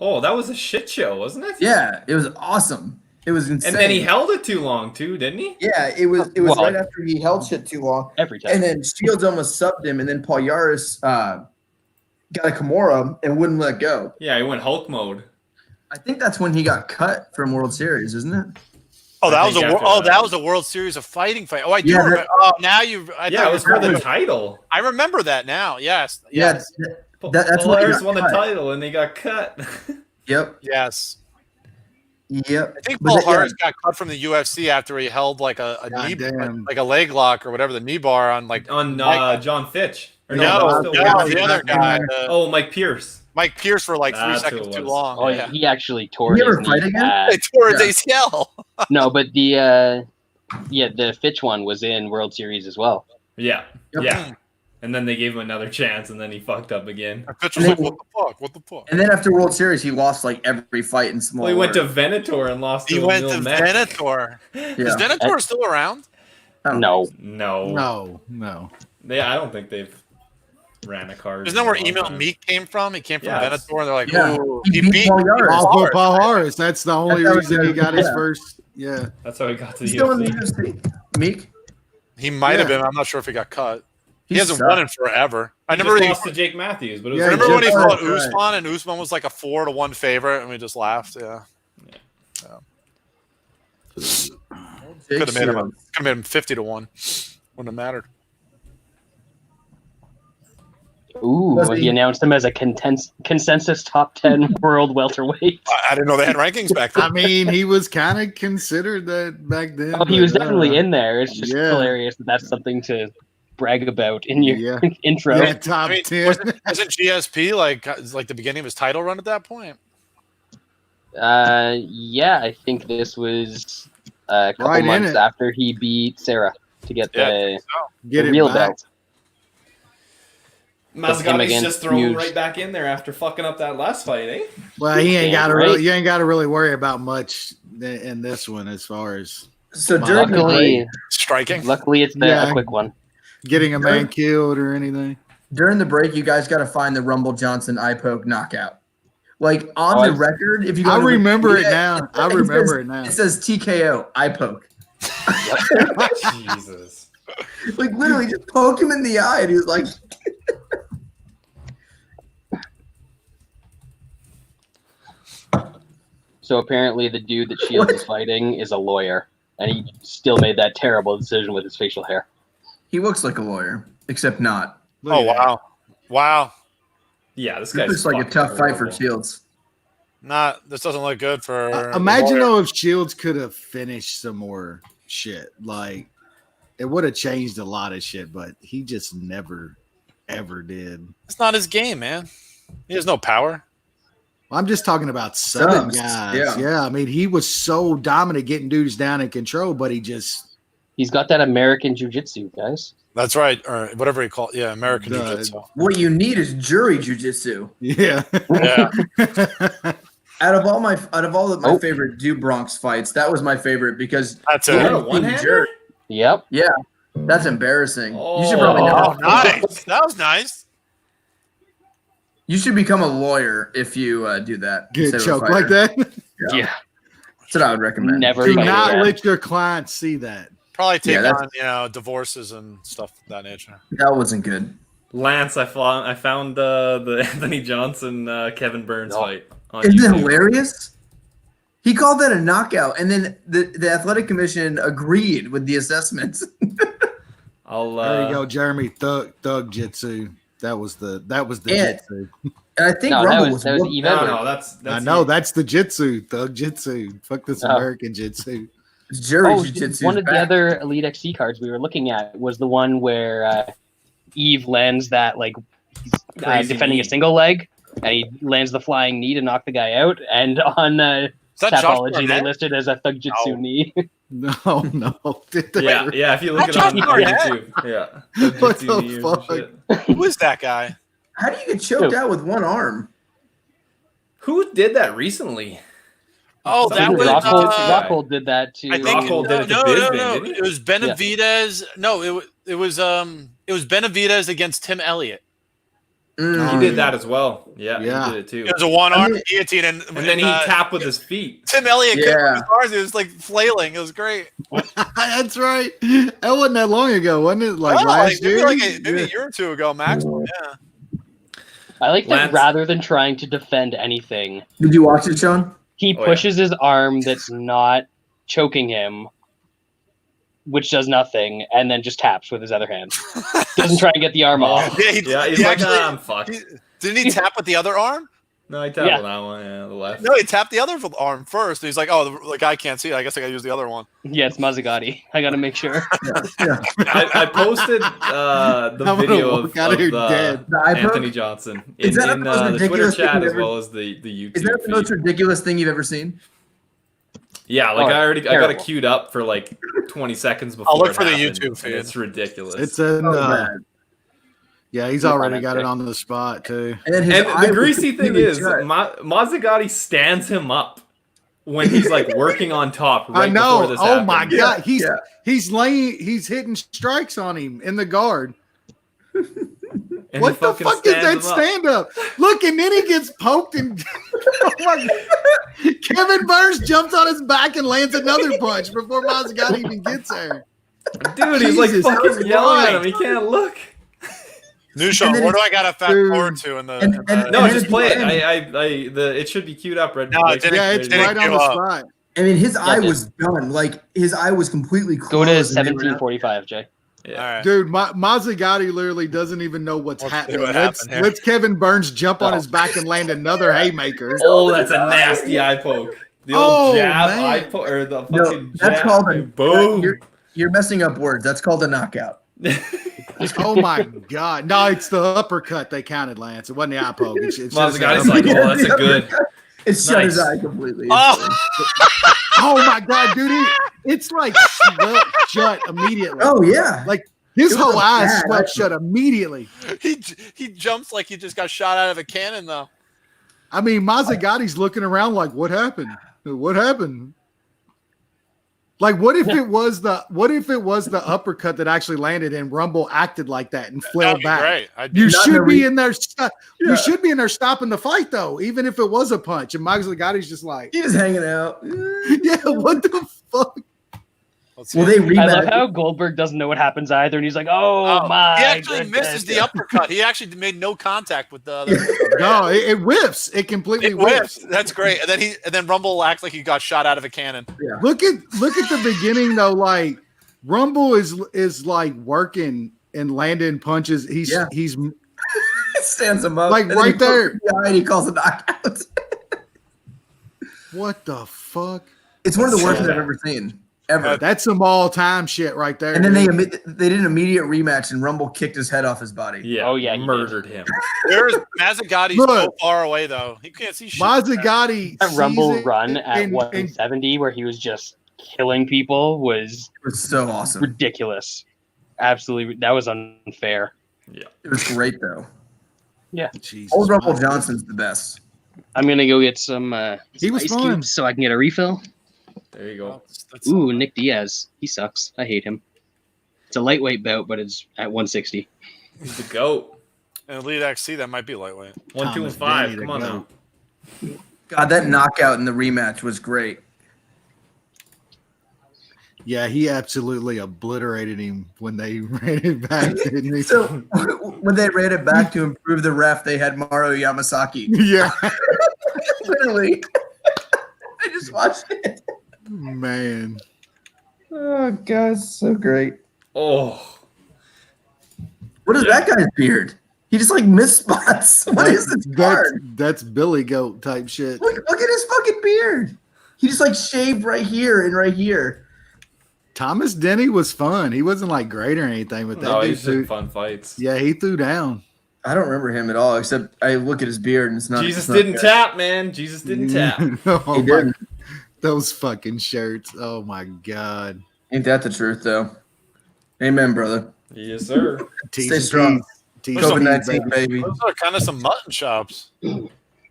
Oh, that was a shit show, wasn't it? Yeah, it was awesome. It was insane. And then he held it too long too, didn't he? Yeah, it was Well- right after he held shit too long. Every time. And then Shields almost subbed him, and then Paul Yaris got a Kimura and wouldn't let go. Yeah, he went Hulk mode. I think that's when he got cut from World Series, isn't it? Oh, that I was think a after oh, that. that was a World Series of fighting fight. Oh, I do Yeah, that- remember. Oh, now you. Yeah, it was for the title. I remember that now. Yes. Yeah, Yes. that's what he Polaris got won the cut. title and they got cut. Yep. Yes. Yep. I think But Paul yeah, Harris got cut from the UFC after he held like a knee, Goddamn. like a leg lock or whatever, the knee bar on like On Mike- John Fitch. Or no, that was no, still the Wilson. other guy, Oh, Mike Pierce. Mike Pierce for like 3 That's who seconds it too was. long. Oh, yeah. he actually tore Did he his ever fight knee again? bad. They tore his Yeah. ACL. No, but the Fitch one was in World Series as well. Yeah. Yep. Yeah. And then they gave him another chance, and then he fucked up again. Fitch was like, what the fuck? What the fuck? And then after World Series, he lost like every fight in small. Well, he went to order. Venator and lost He to went Emil to Metz. Venator. Is Yeah. Venator still around? I don't No. No. No. I don't think they've ran a card. Isn't that where in a long Emil time. Meek came from? He came from Yeah, Venator, and they're like, Yeah. "Ooh, He beat Paul Yaris. Paul Harris. That's the only That's how reason he got his yeah. first. Yeah. That's how he got to He's the still in the UFC. UFC. Meek. He might have Yeah. been. I'm not sure if he got cut. He He hasn't sucked. won in forever. I He never just really lost to Jake Matthews, but it was Yeah, remember when he just- fought right. Usman, and Usman was like a 4-1 favorite, and we just laughed. Yeah, Jake could have made him. Shields. Could have made him 50-1. Wouldn't have mattered. Ooh, Was he- he announced him as a consensus top 10 world welterweight. I didn't know they had rankings back then. I mean, he was kind of considered that back then. Oh, he was but, definitely in there. It's just yeah. hilarious that that's something to brag about in your Yeah. intro. Yeah, top I mean, 10. wasn't GSP like the beginning of his title run at that point? Yeah, I think this was a couple Right in months it. after he beat Sarah to get the Get it real back. belt. Mazgotti's against just thrown Hughes. right back in there after fucking up that last fight, eh? Well, he ain't Yeah, got to right. really. You ain't got to really worry about much in this one as far as So during the break, Luckily, Striking. luckily it's Yeah. a quick one. getting a man killed or anything. during the break, you guys got to find the Rumble Johnson eye poke knockout. Like on Oh, the I- record, if you go I to remember it Wikipedia, now. I it remember says- it now. It says TKO eye poke. Jesus. Like literally, just poke him in the eye, and he was like, So apparently the dude that Shields is fighting is a lawyer, and he still made that terrible decision with his facial hair. he looks like a lawyer, except not. Look Oh at that. wow. Yeah, this This guy's looks like a fucking tough fight for horrible. Shields. This doesn't look good for. Imagine Lawyer. though if Shields could have finished some more shit. Like it would have changed a lot of shit, but he just never ever did. It's not his game, man. He has no power. I'm just talking about Southern Subs, guys. yeah. Yeah, I mean, he was so dominant getting dudes down in control, but he just He's got that American jiu-jitsu, guys. That's right, or whatever he called. Yeah, American The- Jiu-Jitsu. What you need is jury jujitsu. yeah. Yeah, Out of all my my Oh. favorite Do Bronx fights, that was my favorite because that's Is that it. a one-hander? Jury. Yep. That's embarrassing. Oh. You should probably Oh, know. nice. That was nice. You should become a lawyer if you do that. Get instead of a choked like fighter. that. Yeah. That's what I would recommend. Never Do fight not again. let your clients see that. Probably take Yeah, that's- on divorces and stuff of that nature. That wasn't good. Lance, I found the Anthony Johnson Kevin Burns No. fight on Isn't it YouTube. hilarious? He called that a knockout, and then the athletic commission agreed with the assessments. I'll There you go, Jeremy. Thug jitsu. That was the Yeah. jitsu. And I think No, Rumble that was whooped- Eve No, Edwards. no, that's I know that's the jitsu. Thug jitsu. Fuck this Oh. American jitsu. jury Oh, jujitsu. one of the other Elite XC cards we were looking at was the one where Eve lands that like Crazy defending knee. a single leg, and he lands the flying knee to knock the guy out. And on Is that Josh Tapology, they Barnett? listed as a thug jitsu No. knee. No, no. Did they Yeah, really? yeah. If you look That's it up on Josh Barnett. YouTube, yeah. What Jiu-jitsu the knee or some fuck? shit. Who is that guy? How do you get choked Who? out with one arm? Who did that recently? Oh, that was Rockhold did that too. I think Rockhold did it to no, Bisping, no. didn't he? It was Benavidez. No, it was Benavidez against Tim Elliott. Mm. He did that as well. Yeah, Yeah. he did it too. It was a one-arm I mean- guillotine, and And then he tapped with his feet. Tim Elliott couldn't Yeah. move his arms. It was like flailing. It was great. That's right. That wasn't that long ago, wasn't it? Like Oh, last maybe year? maybe a year or two ago, Max. Yeah. I like that Lance- rather than trying to defend anything, Did you watch it, Sean? he Oh, yeah. pushes his arm that's not choking him, which does nothing, and then just taps with his other hand. Doesn't try and get the arm off. Yeah, Yeah, he's he like, actually- I'm fucked. Didn't he tap with the other arm? No, he tapped on that one. Yeah, the left. No, he tapped the other arm first. He's like, "Oh, the guy can't see it. I guess I gotta use the other one." Yeah, it's Mazzagatti. I got to make sure. Yeah. I posted the I'm gonna video walk out of here dead. The eye poke? Anthony Johnson Is that in the most the Twitter ridiculous thing chat you've as ever- well as the YouTube Is that the most feed. ridiculous thing you've ever seen? Yeah, like I got terrible. it queued up for like 20 seconds before. I'll look it for the happened, YouTube and feed. It's ridiculous. It's in. Oh, bad. Yeah, he's Look on already that got it pic. on the spot too. And then his And eye the was greasy thing completely is, shut. Mazzagatti stands him up when he's like working on top. Right I know. Before this Oh my happened. god, Yeah. he's hitting strikes on him in the guard. And What he the fucking fuck is stands that him up. stand up? Look, and then he gets poked and oh my God. Kevin Burns jumps on his back and lands another punch before Mazzagatti even gets there. Dude, he's like Jesus fucking yelling at Christ. him. He can't look. New show. And then Where do I gotta fast Dude. forward to in the? And- in and- the- No, then just at play the it. end- It should be queued up. Right. No, it didn't- Yeah, it's didn't right on queue the up. spot. I mean, his eye it was done. Like his eye was completely closed. Go to and they were 1745, Jay. All right. Dude, Mazzagatti literally doesn't even know what's Let's see happening. what Let's, happened here. let's Kevin Burns jump on his back and land another haymaker. Oh, that's a nasty eye poke. The Oh, old jab man. eye poke, or the No, fucking that's jab. called a and boom. You're messing up words. That's called a knockout. Oh my god! No, it's the uppercut they counted, Lance. It wasn't the eye poke. It's just Mazzagatti's the like, uppercut. oh, that's a good. It shut his Nice. eye completely. Oh. Oh my god, dude! It's like swelled shut immediately. Oh yeah. Like his It was whole a eye bad swelled eye shut immediately. He jumps like he just got shot out of a cannon though. I mean, Mazzagatti's looking around like, what happened? What happened? Like, what if it was the uppercut that actually landed and Rumble acted like that and That'd flailed be back? great. I'd You Not should in a be re- in there. Yeah. You should be in there stopping the fight, though, even if it was a punch. And Mazzagatti's just like, He was hanging out. yeah, what the fuck? Let's Well, see. they I love rematched. how Goldberg doesn't know what happens either, and he's like, "Oh, my!" He actually goodness. misses the uppercut. He actually made no contact with the other. No, it whiffs. It completely It whiffs. whiffs. That's great. And then Rumble acts like he got shot out of a cannon. Look at the beginning though. Like Rumble is like working and landing punches. He's Yeah. he's Stands him up. Like, and then right he pokes there. him in the eye and he calls a knockout. what the fuck? It's one of the That's worst so I've bad. ever seen. Ever. That's some all time shit right there. And then dude. they did an immediate rematch and Rumble kicked his head off his body. Yeah. Oh, yeah, he murdered him. There's Mazzagatti's so Look. far away though. He can't see shit. That Mazzagatti Rumble sees it run at and- 170, where he was just killing people, was It was so awesome. ridiculous. Absolutely, that was unfair. It was great though. Jesus, Old Rumble Mazz- Johnson's the best. I'm gonna go get some He was ice fun. cubes so I can get a refill. There you go. That's- Ooh, Nick Diaz, he sucks. I hate him. It's a lightweight bout, but it's at 160. He's the goat. And Elite XC, that might be lightweight. 1, 2, and Thomas 5. Denny, Come on the now. goat. God, that knockout in the rematch was great. Yeah, he absolutely obliterated him when they ran it back. Didn't he? So when they ran it back to improve the ref, they had Mario Yamasaki. yeah, Literally. I just watched it. man. Oh god, so great. Oh. What is that guy's beard? He just like missed spots. What is this card? That's Billy Goat type shit. Look at his fucking beard. He just like shaved right here and right here. Thomas Denny was fun. He wasn't like great or anything, but that No, dude he's threw, in fun fights. yeah, he threw down. I don't remember him at all, except I look at his beard and it's not. Jesus it's not didn't good. tap, man. Jesus didn't tap. Oh He my- didn't. those fucking shirts. Oh my god. Ain't that the truth though? Amen, brother. Yes, sir. T's Stay and strong. T's. T's Those and COVID T's, 19, baby. baby. Those are kind of some mutton chops.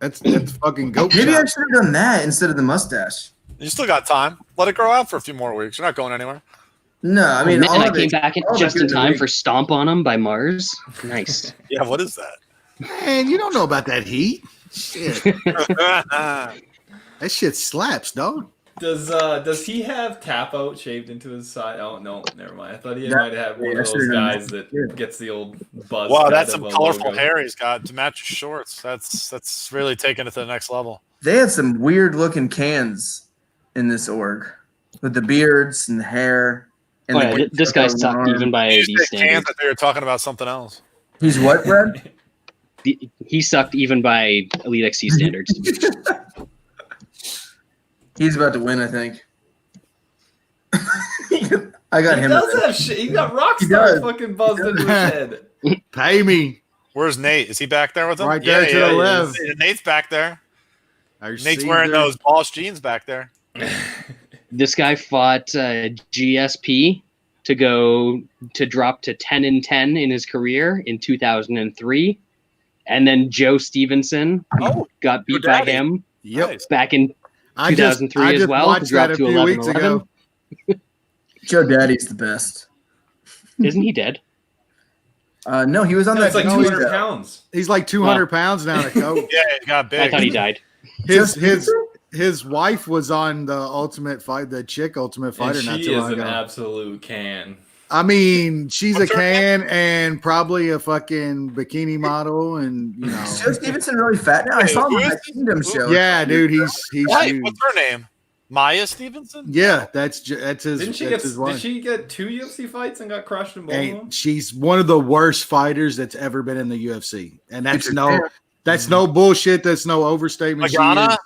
That's fucking goat. Maybe I chop. should have done that instead of the mustache. You still got time. Let it grow out for a few more weeks. You're not going anywhere. No, I mean, Man, all I of came it- back all of just it in good time to for read. Stomp on Him by Mars. Nice. Yeah, what is that? Man, you don't know about that heat. Shit. That shit slaps, dog. Does he have tap out shaved into his side? Oh no, never mind. I thought he That- might have one yeah, of I those should've guys done that that. gets the old buzz. Wow, cut that's of some a colorful logo. hair he's got to match his shorts. That's really taking it to the next level. They had some weird looking cans in this org with the beards and the hair. And Oh, the yeah, weight this stuff guy's on sucked arm. even by You these just said cans standards. that they were talking about something else. He's what, Brad? He sucked even by Elite XC standards. He's about to win, I think. I got He him. does have shit. He got He Rockstar does. fucking buzzed into his head. Pay me. Where's Nate? Is he back there with him? Right there to the left. Nate's back there. Our Nate's wearing Caesar. those Bosch jeans back there. This guy fought GSP to drop to 10-10 in his career in 2003, and then Joe Stevenson got beat by him Yep. back in I just 2003 as well. watched that Dropped a to few weeks 11-11. ago. Joe Daddy's the best. Isn't he dead? No, he was on No, that. it's like no, 200 pounds. He's like 200 pounds now to coach. Yeah, he got big. I thought he died. His wife was on the Ultimate Fight, the chick Ultimate And Fighter not she too is long an ago. absolute can. I mean, she's What's a her can and probably a fucking bikini model, and you know. Is Joe Stevenson really fat now? I saw him on that Kingdom show. Yeah, dude, he's Why? huge. What's her name? Maya Stevenson? Yeah, that's his. Didn't she that's get? his wife. Did she get 2 UFC fights and got crushed in both of them? And she's one of the worst fighters that's ever been in the UFC, and that's no bullshit. That's no overstatement. Magana?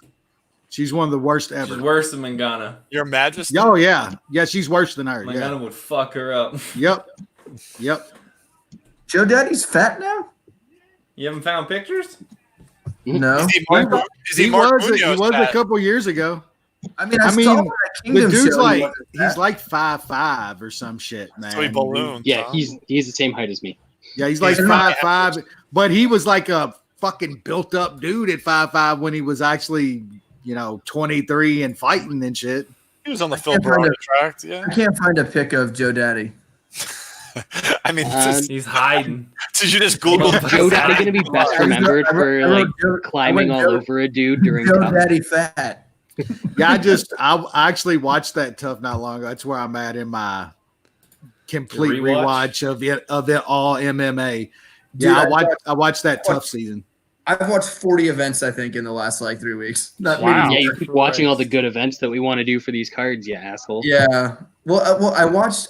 She's one of the worst ever. She's worse than Mangana. Your Majesty? Oh yeah, she's worse than her. Mangana would fuck her up. Yep. Joe Daddy's fat now? You haven't found pictures? No. Is he Mark, is he Mark He Munoz was a fat? couple years ago. I mean, I saw mean, him on that The Kingdom dude's show. like he's like 5'5" or some shit, man. So he balloons. Yeah, huh? he's the same height as me. Yeah, he's like He's not 5'5", but he was like a fucking built up dude at 5'5" when he was actually 23 and fighting and shit. He was on the Phil can't find Bryan it. tract. Yeah. I can't find a pic of Joe Daddy. I mean, He's hiding. did you just Google Joe Daddy going to be best remembered for like climbing all Joe- over a dude during Joe cup? Daddy fat. Yeah, I actually watched that Tough not long ago. That's where I'm at in my complete Your rewatch of it all MMA. Dude, Yeah, I I watched that Tough season. I've watched 40 events, I think, in the last like 3 weeks. Not Wow. maybe Yeah, you more. keep watching all the good events that we want to do for these cards, you asshole. Yeah. Well, I watched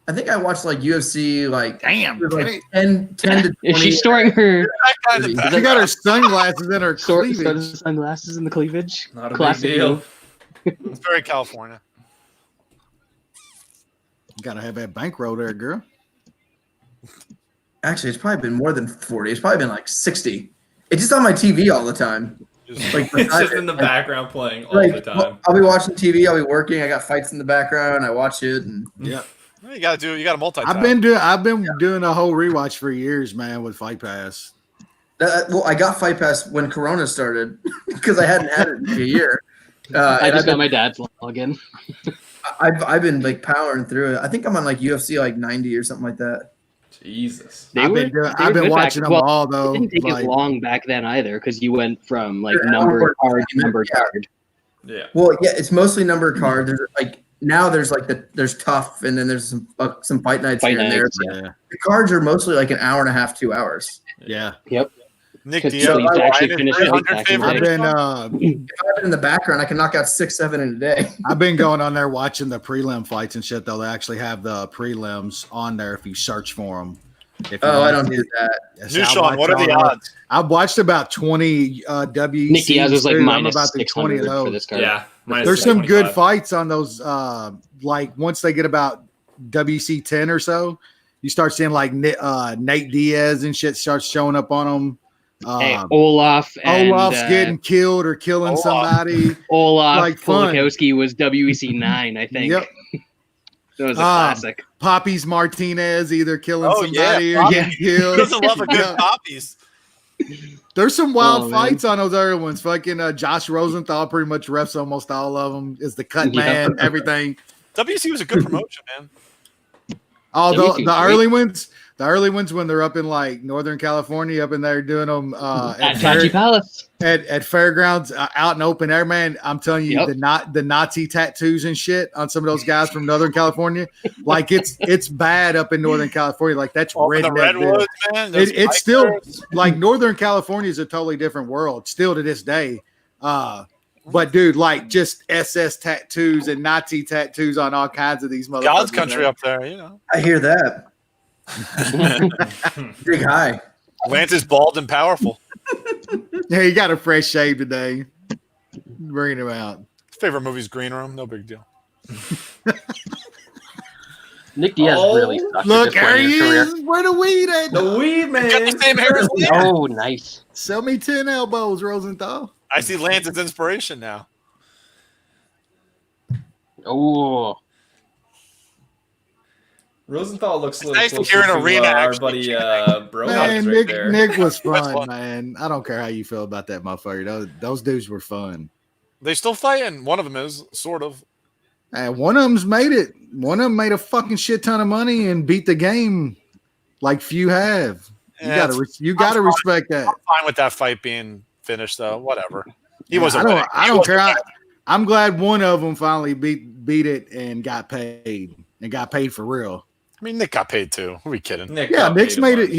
I think I watched like UFC like Damn, like 10 to 20. Is she storing her that kind of she bad? got her sunglasses in her storing cleavage. sunglasses in the cleavage? Not a Classic big deal. move. It's very California. You gotta have that bankroll there, girl. Actually, it's probably been more than 40. It's probably been like 60. It's just on my TV all the time. Just- Like It's just in the background playing all like, the time. I'll be watching TV. I'll be working. I got fights in the background. I watch it, and Yeah, you got to multitask. I've been doing a whole rewatch for years, man, with Fight Pass. I got Fight Pass when Corona started because I hadn't had it in a year. I And just got my dad's login. I've been like powering through it. I think I'm on like UFC like 90 or something like that. Jesus. They I've were- been doing, they I've were been good watching back- them well, all though. It didn't take like- as long back then either because you went from like Yeah, numbered yeah. card to numbered card. Yeah. Well, yeah, it's mostly numbered card. There's like now there's like there's tough, and then there's some fight nights Fight here and there. nights, But yeah, the cards are mostly like an hour and a half, 2 hours. yeah. Nick Because Diaz, you actually Ryan, finished 300 back in the favorite. I've been If I have it in the background, I can knock out 6-7 in a day. I've been going on there watching the prelim fights and shit. Though they actually have the prelims on there if you search for them. I don't do that. New Sean, what are the odds? I've watched about 20 WEC. Nick Diaz was like I'm minus about the 20 600 of for those. this card. Yeah. minus There's some good 625. fights on those. Like once they get about WC 10 or so, you start seeing like Nate Diaz and shit starts showing up on them. Hey, Olaf and Olaf's getting killed or killing Olaf. somebody. Olaf like fun. Polakowski was WEC 9, I think. Yep. That was a classic. Poppies Martinez either killing Oh, somebody yeah, or Poppy. getting Who killed. doesn't love a good Yeah. poppies? There's some wild Oh, man. fights on those other ones. Fucking Josh Rosenthal pretty much refs almost all of them. Is the cut Yeah. man, everything. WC was a good promotion, man. Although WC the great. early ones when they're up in like Northern California, up in there doing them At Tachi Palace. at fairgrounds out in open air, man. I'm telling you, Yep. the Nazi tattoos and shit on some of those guys from Northern California, like it's bad up in Northern California. Like that's Oh, the redneck, dude. redwoods, man. those It's still bikers. like Northern California is a totally different world still to this day. But dude, like just SS tattoos and Nazi tattoos on all kinds of these motherfuckers. God's country up there, you know. I hear that. Big high. Lance is bald and powerful. Yeah, he got a fresh shave today. Bringing him out. Favorite movie's Green Room. No big deal. Nick Diaz really sucks Look, at this there point in he his career. is. Where the weed at? The weed man. Got the same hair as Lance. Oh, nice. Sell me 10 elbows, Rosenthal. I see Lance's inspiration now. Oh, Rosenthal looks a little nice to closer hear an to arena our actually. buddy Bro Man, right there. Nick was That's fun, fun. man. I don't care how you feel about that motherfucker. Those dudes were fun. They still fighting. One of them is sort of. And one of them's made it. One of them made a fucking shit ton of money and beat the game like few have. Yeah, You gotta respect that. I'm fine with that fight being finished though. Whatever. He Yeah, wasn't. I don't, winning. I He don't wasn't care. winning. I'm glad one of them finally beat it and got paid for real. I mean, Nick got paid too. Who are we kidding? Nick Yeah, got Nick's paid a made it. bunch.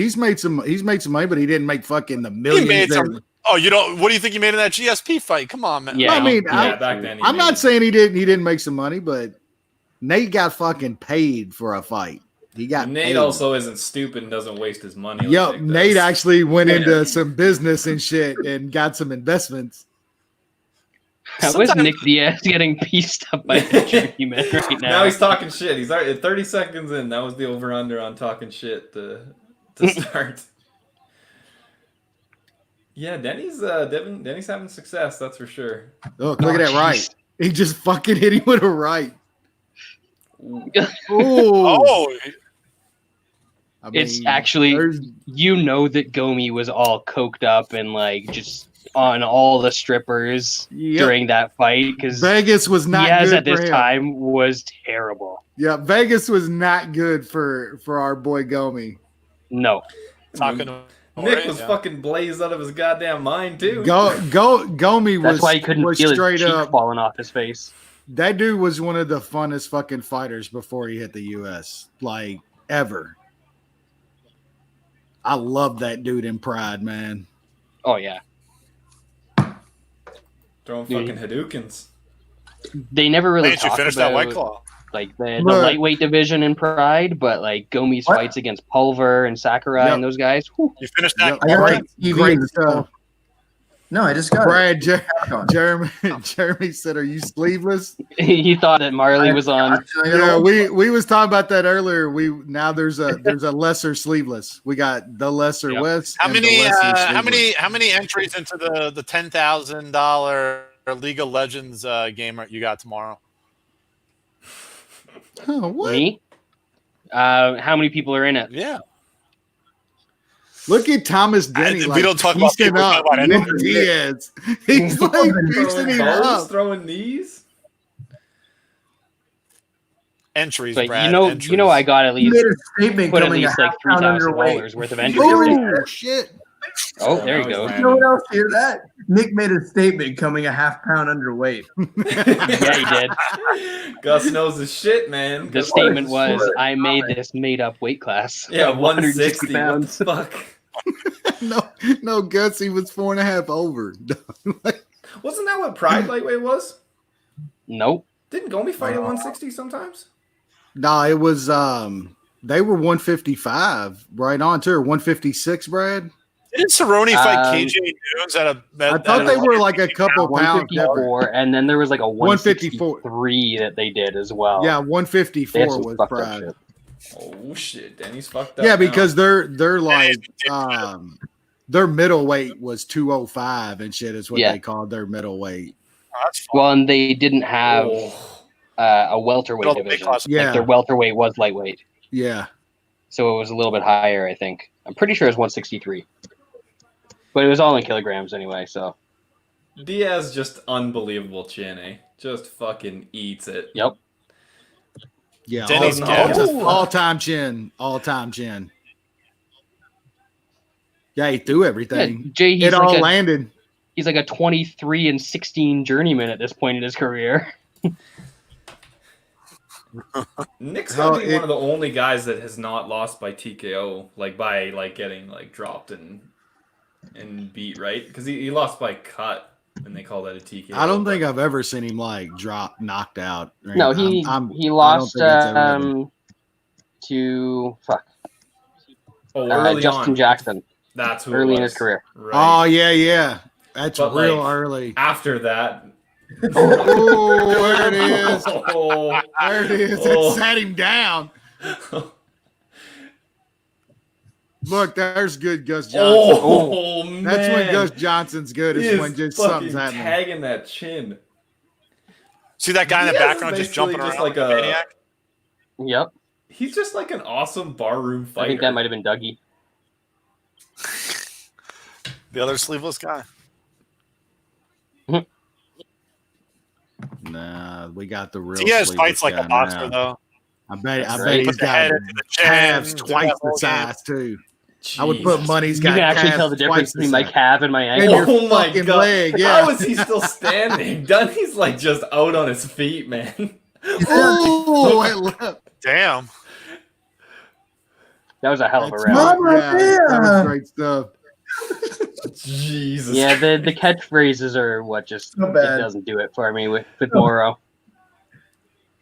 He's made some money, but he didn't make fucking the He millions. made that- some. Oh, you don't. What do you think he made in that GSP fight? Come on, man. yeah. I mean, Yeah, back then. I'm not saying he didn't make some money, but Nate got fucking paid for a fight. He got Nate paid. also isn't stupid and doesn't waste his money. like Yo, Nick Nate does. actually went into some business and shit and got some investments. How is Sometimes- Nick Diaz getting pieced up by the journeyman right now? Now he's talking shit. He's already 30 seconds in. That was the over/under on talking shit to start. Yeah, Denny's having success. That's for sure. Look at that right. jeez. He just fucking hit him with a right. Ooh. Oh, Oh, I It's actually- there's- You know that Gomi was all coked up and like just on all the strippers Yep. during that fight because Vegas was not Diaz good at this for him. time was terrible. Yeah, Vegas was not good for our boy Gomi. No, talking. Nick was fucking blazed out of his goddamn mind too. Gomi was that's why he couldn't was feel his straight cheek up. falling off his face. That dude was one of the funnest fucking fighters before he hit the US, like ever. I love that dude in Pride, man. Oh yeah, Throwing Dude. fucking Hadoukens. they never really Lance, you talk finished about that White Claw. like the Look. lightweight division in Pride, but like Gomi's What? fights against Pulver and Sakurai Yep. and those guys. whew. You finished that. Yep. I got Great, that TV great in the stuff. No, I just got Brad, it. Jeremy said, "Are you sleeveless?" He thought that Marley was on. Yeah, we was talking about that earlier. There's a lesser sleeveless. We got the lesser Yep. West. How and the many? lesser How many entries into the $10,000 League of Legends game you got tomorrow? Oh, what? Me? How many people are in it? Yeah. Look at Thomas Denny. We don't talk about piecing people, we up talk about Nick anything. Diaz. He's like piecing Throwing him bows, up. throwing knees. Entries, But Brad. you know, I got at He least made a statement put at coming least a like half pound underweight. $3,000 worth of entries. Oh shit! Oh, there you Now he's go. landing. No one else hear that? Nick made a statement coming a half pound underweight. Yeah, he did. Gus knows his shit, man. The Gus- statement was, "I made this made-up weight class." yeah, of 160 160 What the fuck? No, Guts. He was 4.5 over. Wasn't that what Pride lightweight was? Nope. Didn't Gomi fight at 160 sometimes? No, it was they were 155 right on to 156, Brad. Didn't Cerrone fight Um, KJ Noons at a? I thought they were like a couple pounds different. 154, and then there was like a 154. 153 that they did as well. Yeah, They had 154 some was fucked up Pride. shit. Oh shit, Denny's fucked up. Yeah, now. because they're like their middleweight was 205 and shit is what Yeah. they called their middleweight. Oh, that's fine. Well, and they didn't have Oh. a welterweight Well, the big division. class- Yeah. Like their welterweight was lightweight, Yeah. so it was a little bit higher. I think. I'm pretty sure it was 163, but it was all in kilograms anyway. So Diaz just unbelievable chin, eh? Just fucking eats it. yep. Yeah. Denny's All-time chin. All-time chin. Yeah, he threw Yeah, everything. Jay, It all landed. he's like a 23-16 journeyman at this point in his career. Nick's How gotta be it- one of the only guys that has not lost by TKO, like by like getting like dropped and beat, right? Because he lost by cut, and they call that a TKO. I don't but- think I've ever seen him like drop knocked out. Right? No, he I don't lost think it's ever happened. to Oh, early Justin on. Jackson. That's who Early it in was. his career. Oh Right. yeah. That's But, real like, early. After that. Oh, there it is. Oh. There it is. Oh. It sat him down. Look, there's good Gus Johnson. Oh, man. That's when Gus Johnson's good. He Is when is just fucking something's happening. tagging that chin. See that guy in the Diaz is background just basically jumping just around like like a maniac? Yep. He's just like an awesome barroom fighter. I think that might have been Dougie. The other sleeveless guy. Nah, we got the real. Diaz sleeveless fights like guy a boxer, now. though. I bet Put he's the head got into the chin, calves do twice that the whole game. size too. I would put Jesus. money's You got can actually calves tell the difference twice the between my size. calf and my And ankle. your Oh my fucking god! leg, yeah. How is he still standing? Dunny's like just out on his feet, man. Oh, wait, look. Damn. That was a hell of a That's round. Mama yeah, that was great stuff. Jesus. Yeah, the catchphrases are what just So it bad. doesn't do it for me with Moro.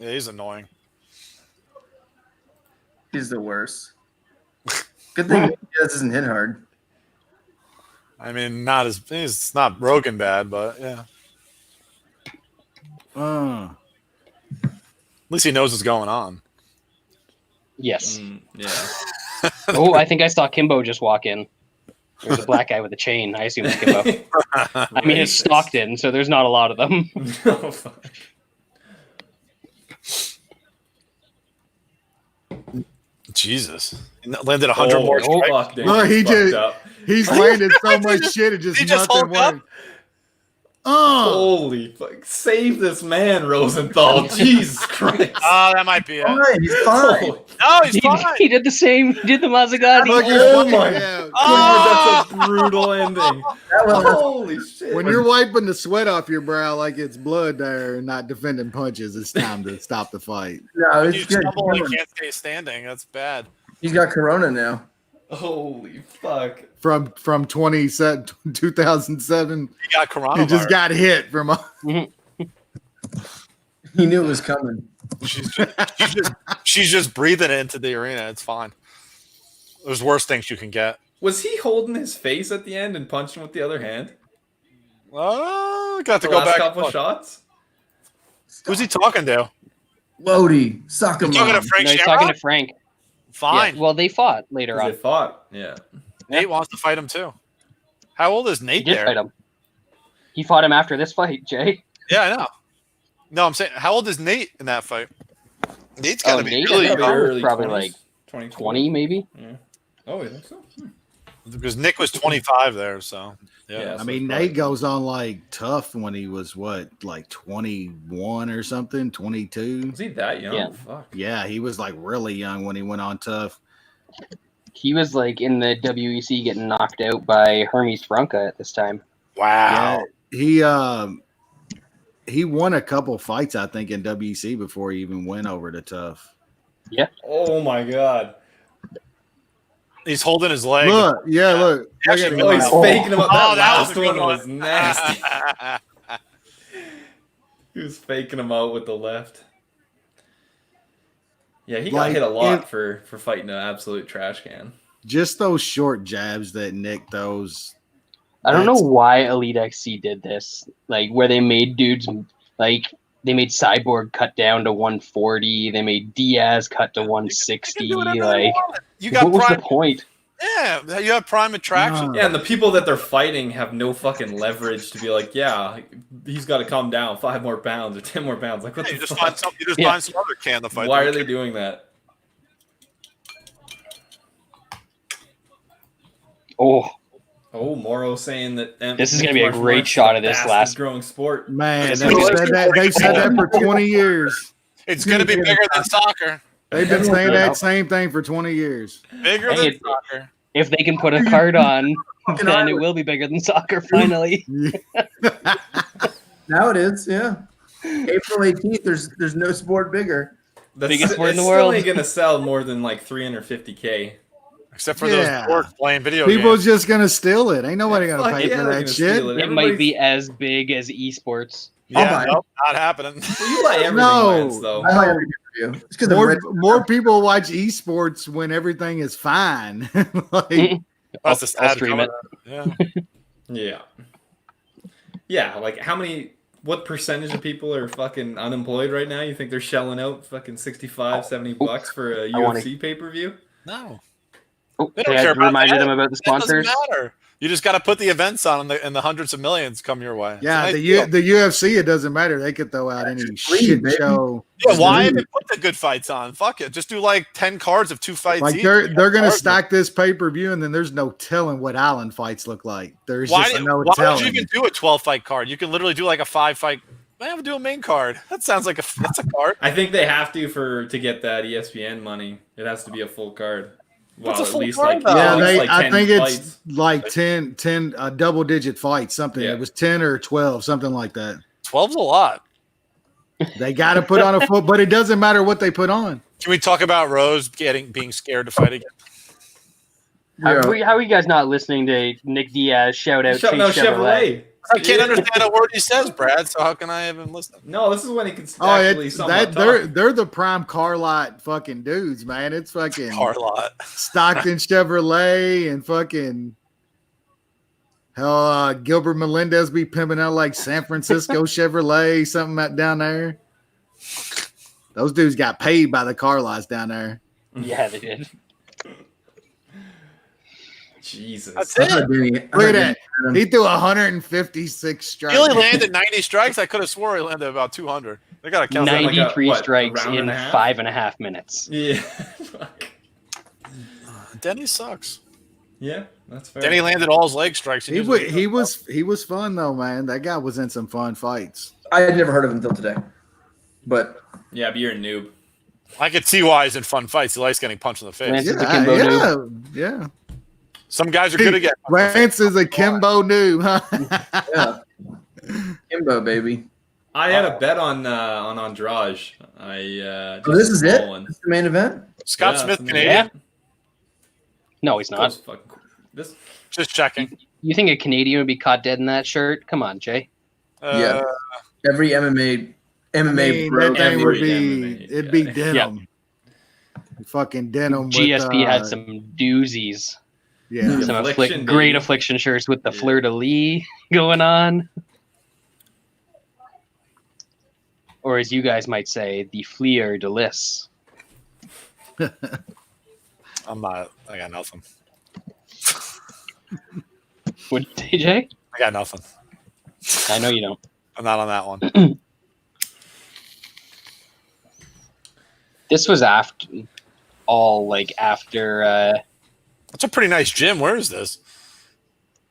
Yeah, he's annoying. He's the worst. Good thing Diaz doesn't hit hard. I mean, it's not Rogan bad, but yeah. At least he knows what's going on. Yes. Yeah. Oh, I think I saw Kimbo just walk in. There's a black guy with a chain. I assume it's Kimbo. I mean, it's Stockton, so there's not a lot of them. Oh, fuck. Jesus. He landed 100 more Oh, strikes. fuck, dude. Look, he He's just- fucked up. He's landed so much shit. It just he just nothing hulked up? worked. Oh, Holy fuck. Save this man, Rosenthal. Jesus Christ. Oh, that might be it. Fine, he's fine. Holy- No, he's fine. He did the same. He did the Mazzagatti. look, he's Oh fucking- my yeah. Oh! That's a brutal ending. That was Holy shit. When you're wiping the sweat off your brow like it's blood there and not defending punches, it's time to stop the fight. no, You it's good. stumble and can't stay standing. That's bad. He's got Corona now. Holy fuck. From 2007, He got coronavirus. he just got hit from. He knew it was coming. She's just breathing it into the arena. It's fine. There's worse things you can get. Was he holding his face at the end and punching with the other hand? Oh, got to The go last back. couple shots? Who's he talking to? Lodi, suck him He's talking to up. Frank No, he's Shamrock? talking to Frank. Fine. Yeah, well, they fought later They on. fought. Yeah. Nate wants to fight him too. How old is He Nate did there? fight him. He fought him after this fight, Jay. Yeah, I know. No, I'm saying, how old is Nate in that fight? Nate's got to Oh, be Nate? really I think young. Probably like 20, maybe. Oh, you think so? Because Nick was 25 there, so yeah. Yeah. I mean, Nate goes on like tough when he was like 21 or something, 22. Was he that young? Yeah. Fuck. Yeah, he was like really young when he went on tough. He was like in the WEC getting knocked out by Hermes Franca at this time. Wow. Yeah, he won a couple fights, I think, in WEC before he even went over to tough. Oh my god. He's holding his leg. Look, yeah, look. Look at Actually, him. Oh, he's Oh. faking him up. Oh, That that was last a good one one. was nasty. He was faking him out with the left. Yeah, he got Like, hit a lot if- for fighting an absolute trash can. Just those short jabs that Nick throws. I don't know That's- why Elite XC did this. Like where they made dudes like they made Cyborg cut down to 140. They made Diaz cut to They 160. can do whatever they Like want. You got what was prime. the point? Yeah, you have prime attraction. No. Yeah, and the people that they're fighting have no fucking leverage to be like, yeah, he's got to calm down 5 more pounds or 10 more pounds. Like, what You the just fuck? find some. You just Yeah. find some other can to fight. Why them. are they doing that? Oh, Oh, Moro saying that This is gonna be a great shot of this last- growing sport. Man, It's they've really- said that. They've said that for 20 years. It's going to be bigger than soccer. They've been saying that same thing for 20 years. Bigger Hey, than it- soccer. if they can put a card on, Fucking then it Irish. will be bigger than soccer finally. Now it is, yeah. April 18th, there's no sport bigger. That's, Biggest sport in the it's world. still ain't gonna sell more than like 350K. Except for Yeah. those dorks playing video People's games. just gonna steal it. Ain't nobody gonna Fuck pay yeah, for they're that gonna shit. steal It might be as big as esports. Yeah, buy it. nope, not happening. Well, you buy everything, No. Lance, though. I buy everything for you. It's because More people watch esports when everything is fine. Like, That's the I'll sad stream it. cover. Yeah. Yeah, like what percentage of people are fucking unemployed right now? You think they're shelling out fucking 65, 70 bucks for a UFC pay-per-view? No. Oh, They don't I care about reminded that. him about the That doesn't sponsors. matter. You just got to put the events on, and the hundreds of millions come your way. Yeah, It's a nice the deal. UFC, it doesn't matter. They could throw out any free, shit baby. show. Yeah, why even put the good fights on? Fuck it. Just do like 10 cards of 2 fights Like each. they're gonna stack this pay-per-view, and then there's no telling what Island fights look like. There's Why just no would you telling. even do a 12-fight card? You can literally do like a 5-fight. Why have to do a main card? That sounds like that's a card. I think they have to get that ESPN money. It has to be a full card. What's Well, a full at least card, like though? Yeah, at least like I 10 think fights. it's like 10 double-digit fights, something. Yeah. It was 10 or 12, something like that. 12's a lot. They got to put on a foot, but it doesn't matter what they put on. Can we talk about Rose being scared to fight again? How are you guys not listening to Nick Diaz shout out No, Chase Chevrolet? I can't understand a word he says, Brad. So how can I even listen? No, this is when he can Oh, actually somewhat talk. they're the prime car lot fucking dudes, man. It's fucking Car lot. Stockton Chevrolet and fucking hell, Gilbert Melendez be pimping out like San Francisco Chevrolet, something out down there. Those dudes got paid by the car lots down there. Yeah, they did. Jesus. That's it. Look at that. He threw 156 strikes. He only landed 90 strikes. I could have swore he landed about 200. They got to count that. 93 what, strikes round in and a half? 5.5 minutes. Yeah. Fuck. Denny sucks. Yeah, that's fair. Denny landed all his leg strikes. He was fun though, man. That guy was in some fun fights. I had never heard of him until today, but Yeah, but you're a noob. I could see why he's in fun fights. He likes getting punched in the face. Lance is a Yeah, Kimbo yeah, noob. yeah. Some guys are good at getting Lance is a Kimbo noob, huh? yeah, Kimbo baby. I had a bet on Andrade. I So this is it. One. This is the main event. Scott Yeah, Smith, it's Canadian. No, he's not. This Just checking. You think a Canadian would be caught dead in that shirt? Come on, Jay. Yeah. Every MMA I mean, bro. that thing every would be MMA it'd be guy. denim. Fucking denim. GSP with, had some doozies. Yeah. Some Affliction, great baby. affliction shirts with the Yeah. fleur de lis going on. Or as you guys might say, the fleur de lis. I'm not. I got nothing. What, DJ? I got nothing. I know you don't. I'm not on that one. This was after That's a pretty nice gym. Where is this?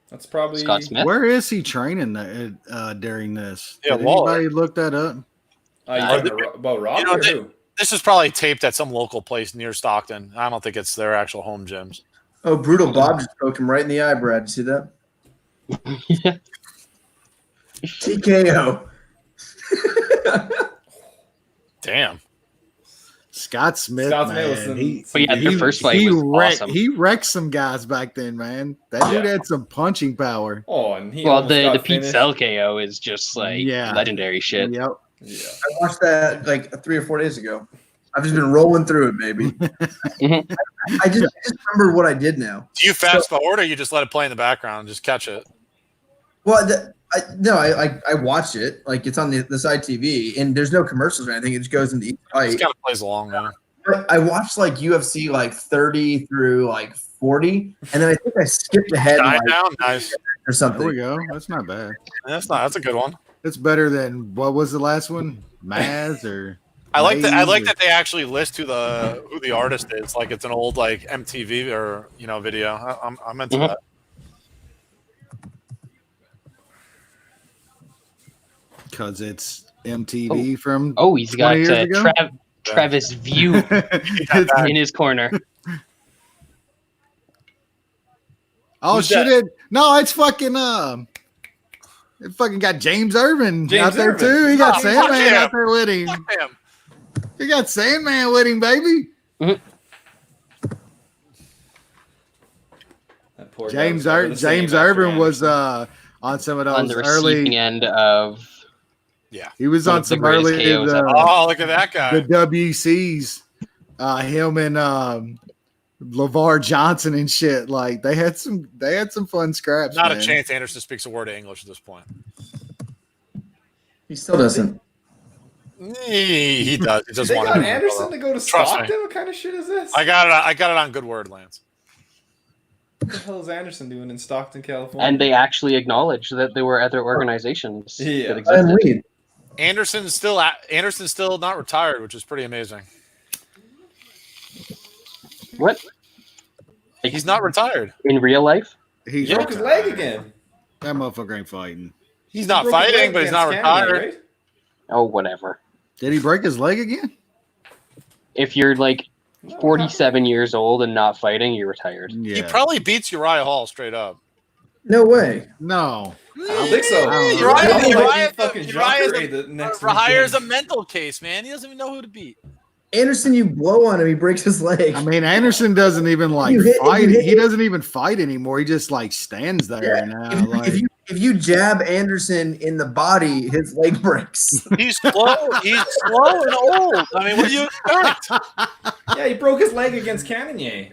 That's probably Scott Smith. Where is he training during this? Yeah, Did Waller. anybody look that up? about Rob You know, or who? This is probably taped at some local place near Stockton. I don't think it's their actual home gyms. Oh, Brutal Bob just poked him right in the eye, Brad. See that? TKO. Damn. Scott Smith, Scott man. Smith was some- He, But yeah, the first fight was awesome. He wrecked some guys back then, man. That dude Yeah. had some punching power. Oh, and he Well, almost the got Pete finished. Cell KO is just like Yeah. legendary shit. Yep. Yeah. I watched that like 3 or 4 days ago. I've just been rolling through it, baby. Mhm. I just remember what I did now. Do you fast forward or you just let it play in the background and just catch it? Well, I watched it. Like it's on the side TV, and there's no commercials or anything. It just goes into each It fight. kind of plays along, man. I watched like UFC like 30 through like 40, and then I think I skipped ahead Die like, down, nice. or There we something. go. That's not bad. That's a good one. It's better than what was the last one? Maz or I like that. I like Maze that they actually list who the artist is. Like it's an old like MTV or video. I'm into Mhm. that. because it's MTV from. Oh, he's got 20 years ago? Travis View It's- in his corner. oh Who's shit! that? No, it's fucking it fucking got James Irvin James out there Irvin. too. He got Oh, Sandman fuck yeah. out there with him. Damn. He got Sandman with him, baby. That poor guy James was never the same James after Irvin was Anderson. on some of On those the receiving early. end of He was one on of the some greatest early KOs ever. Oh, look at that guy. the WCs. Him and LeVar Johnson and shit. Like they had some fun scraps. Not man. a chance Anderson speaks a word of English at this point. He still doesn't. He does. He just They want got to Anderson to go to Trust me. Stockton? What kind of shit is this? I got it on good word, Lance. What the hell is Anderson doing in Stockton, California? And they actually acknowledged that there were other organizations Yeah. that And existed. Reed. Anderson's still not retired, which is pretty amazing. What? He's not retired. In real life? He Broke his leg again. That motherfucker ain't fighting. He's not Broke his fighting, leg but he's not against Canada, retired. right? Oh, whatever. Did he break his leg again? If you're like 47 years old and not fighting, you're retired. Yeah. He probably beats Uriah Hall straight up. No way. No. I don't think so. I don't know. Uriah's a mental case, man. He doesn't even know who to beat. Anderson, you blow on him, he breaks his leg. I mean, Anderson doesn't even like You hit- fight. you hit- He doesn't even fight anymore. He just like stands there Yeah. now. Like, If you jab Anderson in the body, his leg breaks. He's slow. He's slow and old. I mean, what do you expect? Yeah, he broke his leg against Cannonier.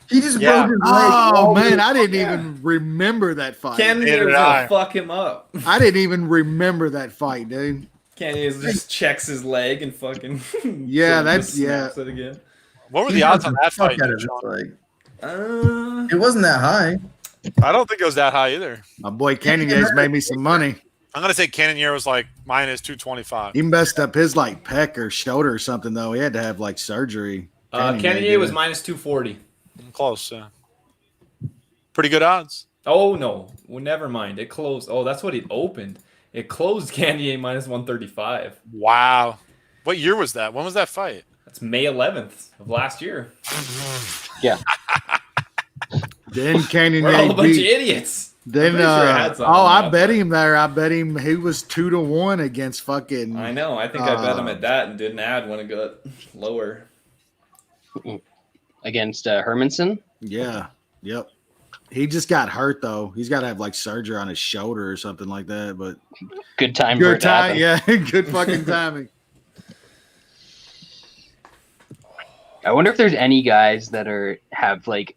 He just Yeah. broke his leg. oh all man, the- I didn't Yeah. even remember that fight. Cannonier was did I. gonna fuck him up. I didn't even remember that fight, dude. Cannonier just checks his leg and fucking Yeah, sort of that's- just snaps it again. What were He the odds broke on the that fuck fight? out of his Sean? leg. Uh, It wasn't that high. I don't think it was that high either. My boy Cannonier's made me some money. I'm gonna say Cannonier was like minus 225. He messed up his like pec or shoulder or something though. He had to have like surgery. Cannonier was minus 240. Close, yeah. Pretty good odds. Oh no, well, never mind. It closed. Oh, that's what it opened. It closed Cannonier minus 135. Wow. What year was that? When was that fight? That's May 11th of last year. Yeah. Then We're all a Cannonier bunch of beat. Idiots. Then I'm pretty sure I had something oh, on I that bet fight. him there. I bet him he was 2-1 against fucking. I know. I think I bet him at that and didn't add when it got lower. Against Hermanson. Yeah. Yep. He just got hurt though. He's got to have like surgery on his shoulder or something like that. But Good time for it good to time. happen. Yeah. Good fucking timing. I wonder if there's any guys that have like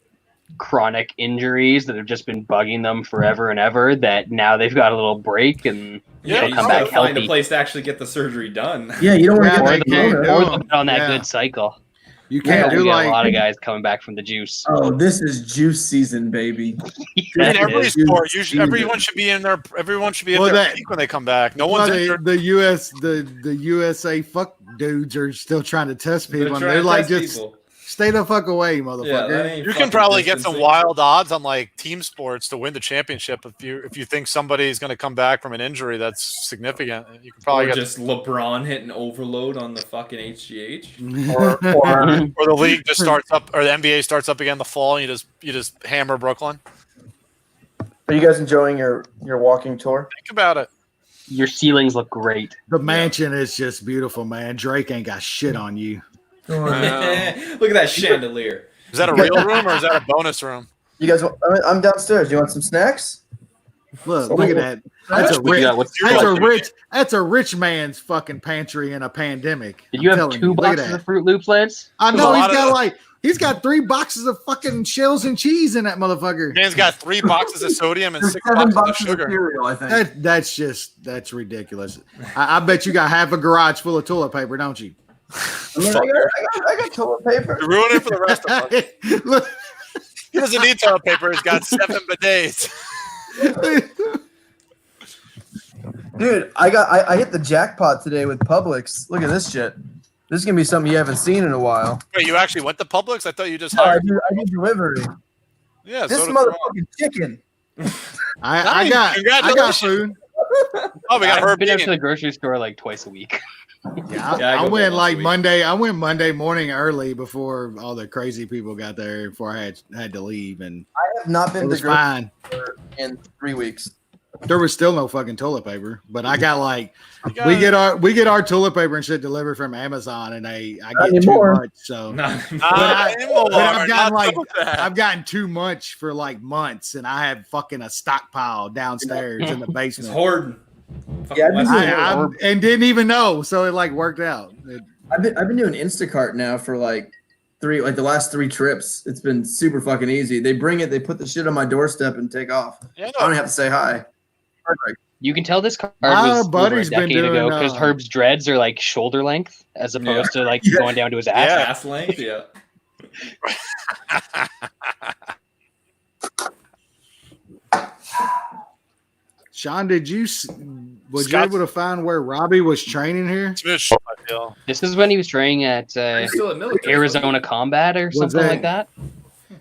chronic injuries that have just been bugging them forever and ever that now they've got a little break and Yeah, they'll you come gotta back find a healthy. place to actually get the surgery done. Yeah, you don't want Yeah, to they get can't that do corona. it. Or they'll get on that Yeah. good cycle. You can't We do got like a lot of guys coming back from the juice. Oh, this is juice season, baby. That In every is- sport, everyone should be in their. Everyone should be at Well, their that- peak when they come back. No well, one's injured. the USA fuck dudes are still trying to test people. And trying they're to like, test just people. stay the fuck away, Yeah, motherfucker. that ain't You can fucking probably get some distancing. wild odds on like team sports to win the championship if you think somebody's going to come back from an injury that's significant. You can probably Or get just LeBron hitting overload on the fucking HGH. or the league just starts up or the NBA starts up again in the fall and you just hammer Brooklyn. Are you guys enjoying your walking tour? Think about it. Your ceilings look great. The mansion is just beautiful, man. Drake ain't got shit on you. Look at that chandelier. Is that a real room or is that a bonus room? You guys, I'm downstairs. You want some snacks? Look at that. That's a You rich. got what's- That's a rich man's fucking pantry in a pandemic. Did you I'm have telling 2 Look at boxes that. of Fruit Loops, Lance? I There's know a he's got 3 boxes of fucking shells and cheese in that motherfucker. Man's got 3 boxes of sodium and There's 6 7 boxes of boxes of sugar. cereal, I think. That's ridiculous. I bet you got half a garage full of toilet paper, don't you? I mean, I got toilet paper. You're ruining it for the rest of us. Look, He doesn't need toilet paper. He's got 7 bidets. Dude, I hit the jackpot today with Publix. Look at this shit. This is gonna be something you haven't seen in a while. Wait, you actually went to Publix? I thought you just I hired. do delivery. Yeah, This so did- motherfucking chicken. I got Congratulations. food. Oh, we got I've Herb been out to Dean. the grocery store like twice a week. Yeah, Yeah, I I go went once a like week. Monday. I went Monday morning early before all the crazy people got there. Before I had to leave, and I have not it been to was grocery fine. store in 3 weeks. There was still no fucking toilet paper, but I got like You got- we get our toilet paper and shit delivered from Amazon, and I Not get too anymore. much. So Not- anymore. but I've gotten Not like so bad. I've gotten too much for like months, and I have fucking a stockpile downstairs in the It's basement. hoarding. Yeah, I've been doing and didn't even know, so it like worked out. I've been doing Instacart now for like the last 3 trips. It's been super fucking easy. They bring it, they put the shit on my doorstep and take off. Yeah, I don't have to say hi. Perfect. You can tell this card My was over a buddy's been decade ago doing, because Herb's dreads are like shoulder length as opposed to like Yeah. going down to his ass. Yeah. Ass length, yeah. Sean, was you Scott- able to find where Robbie was training here? Smooch, I feel. This is when he was training at He's still at military. Arizona Combat or something that? like that.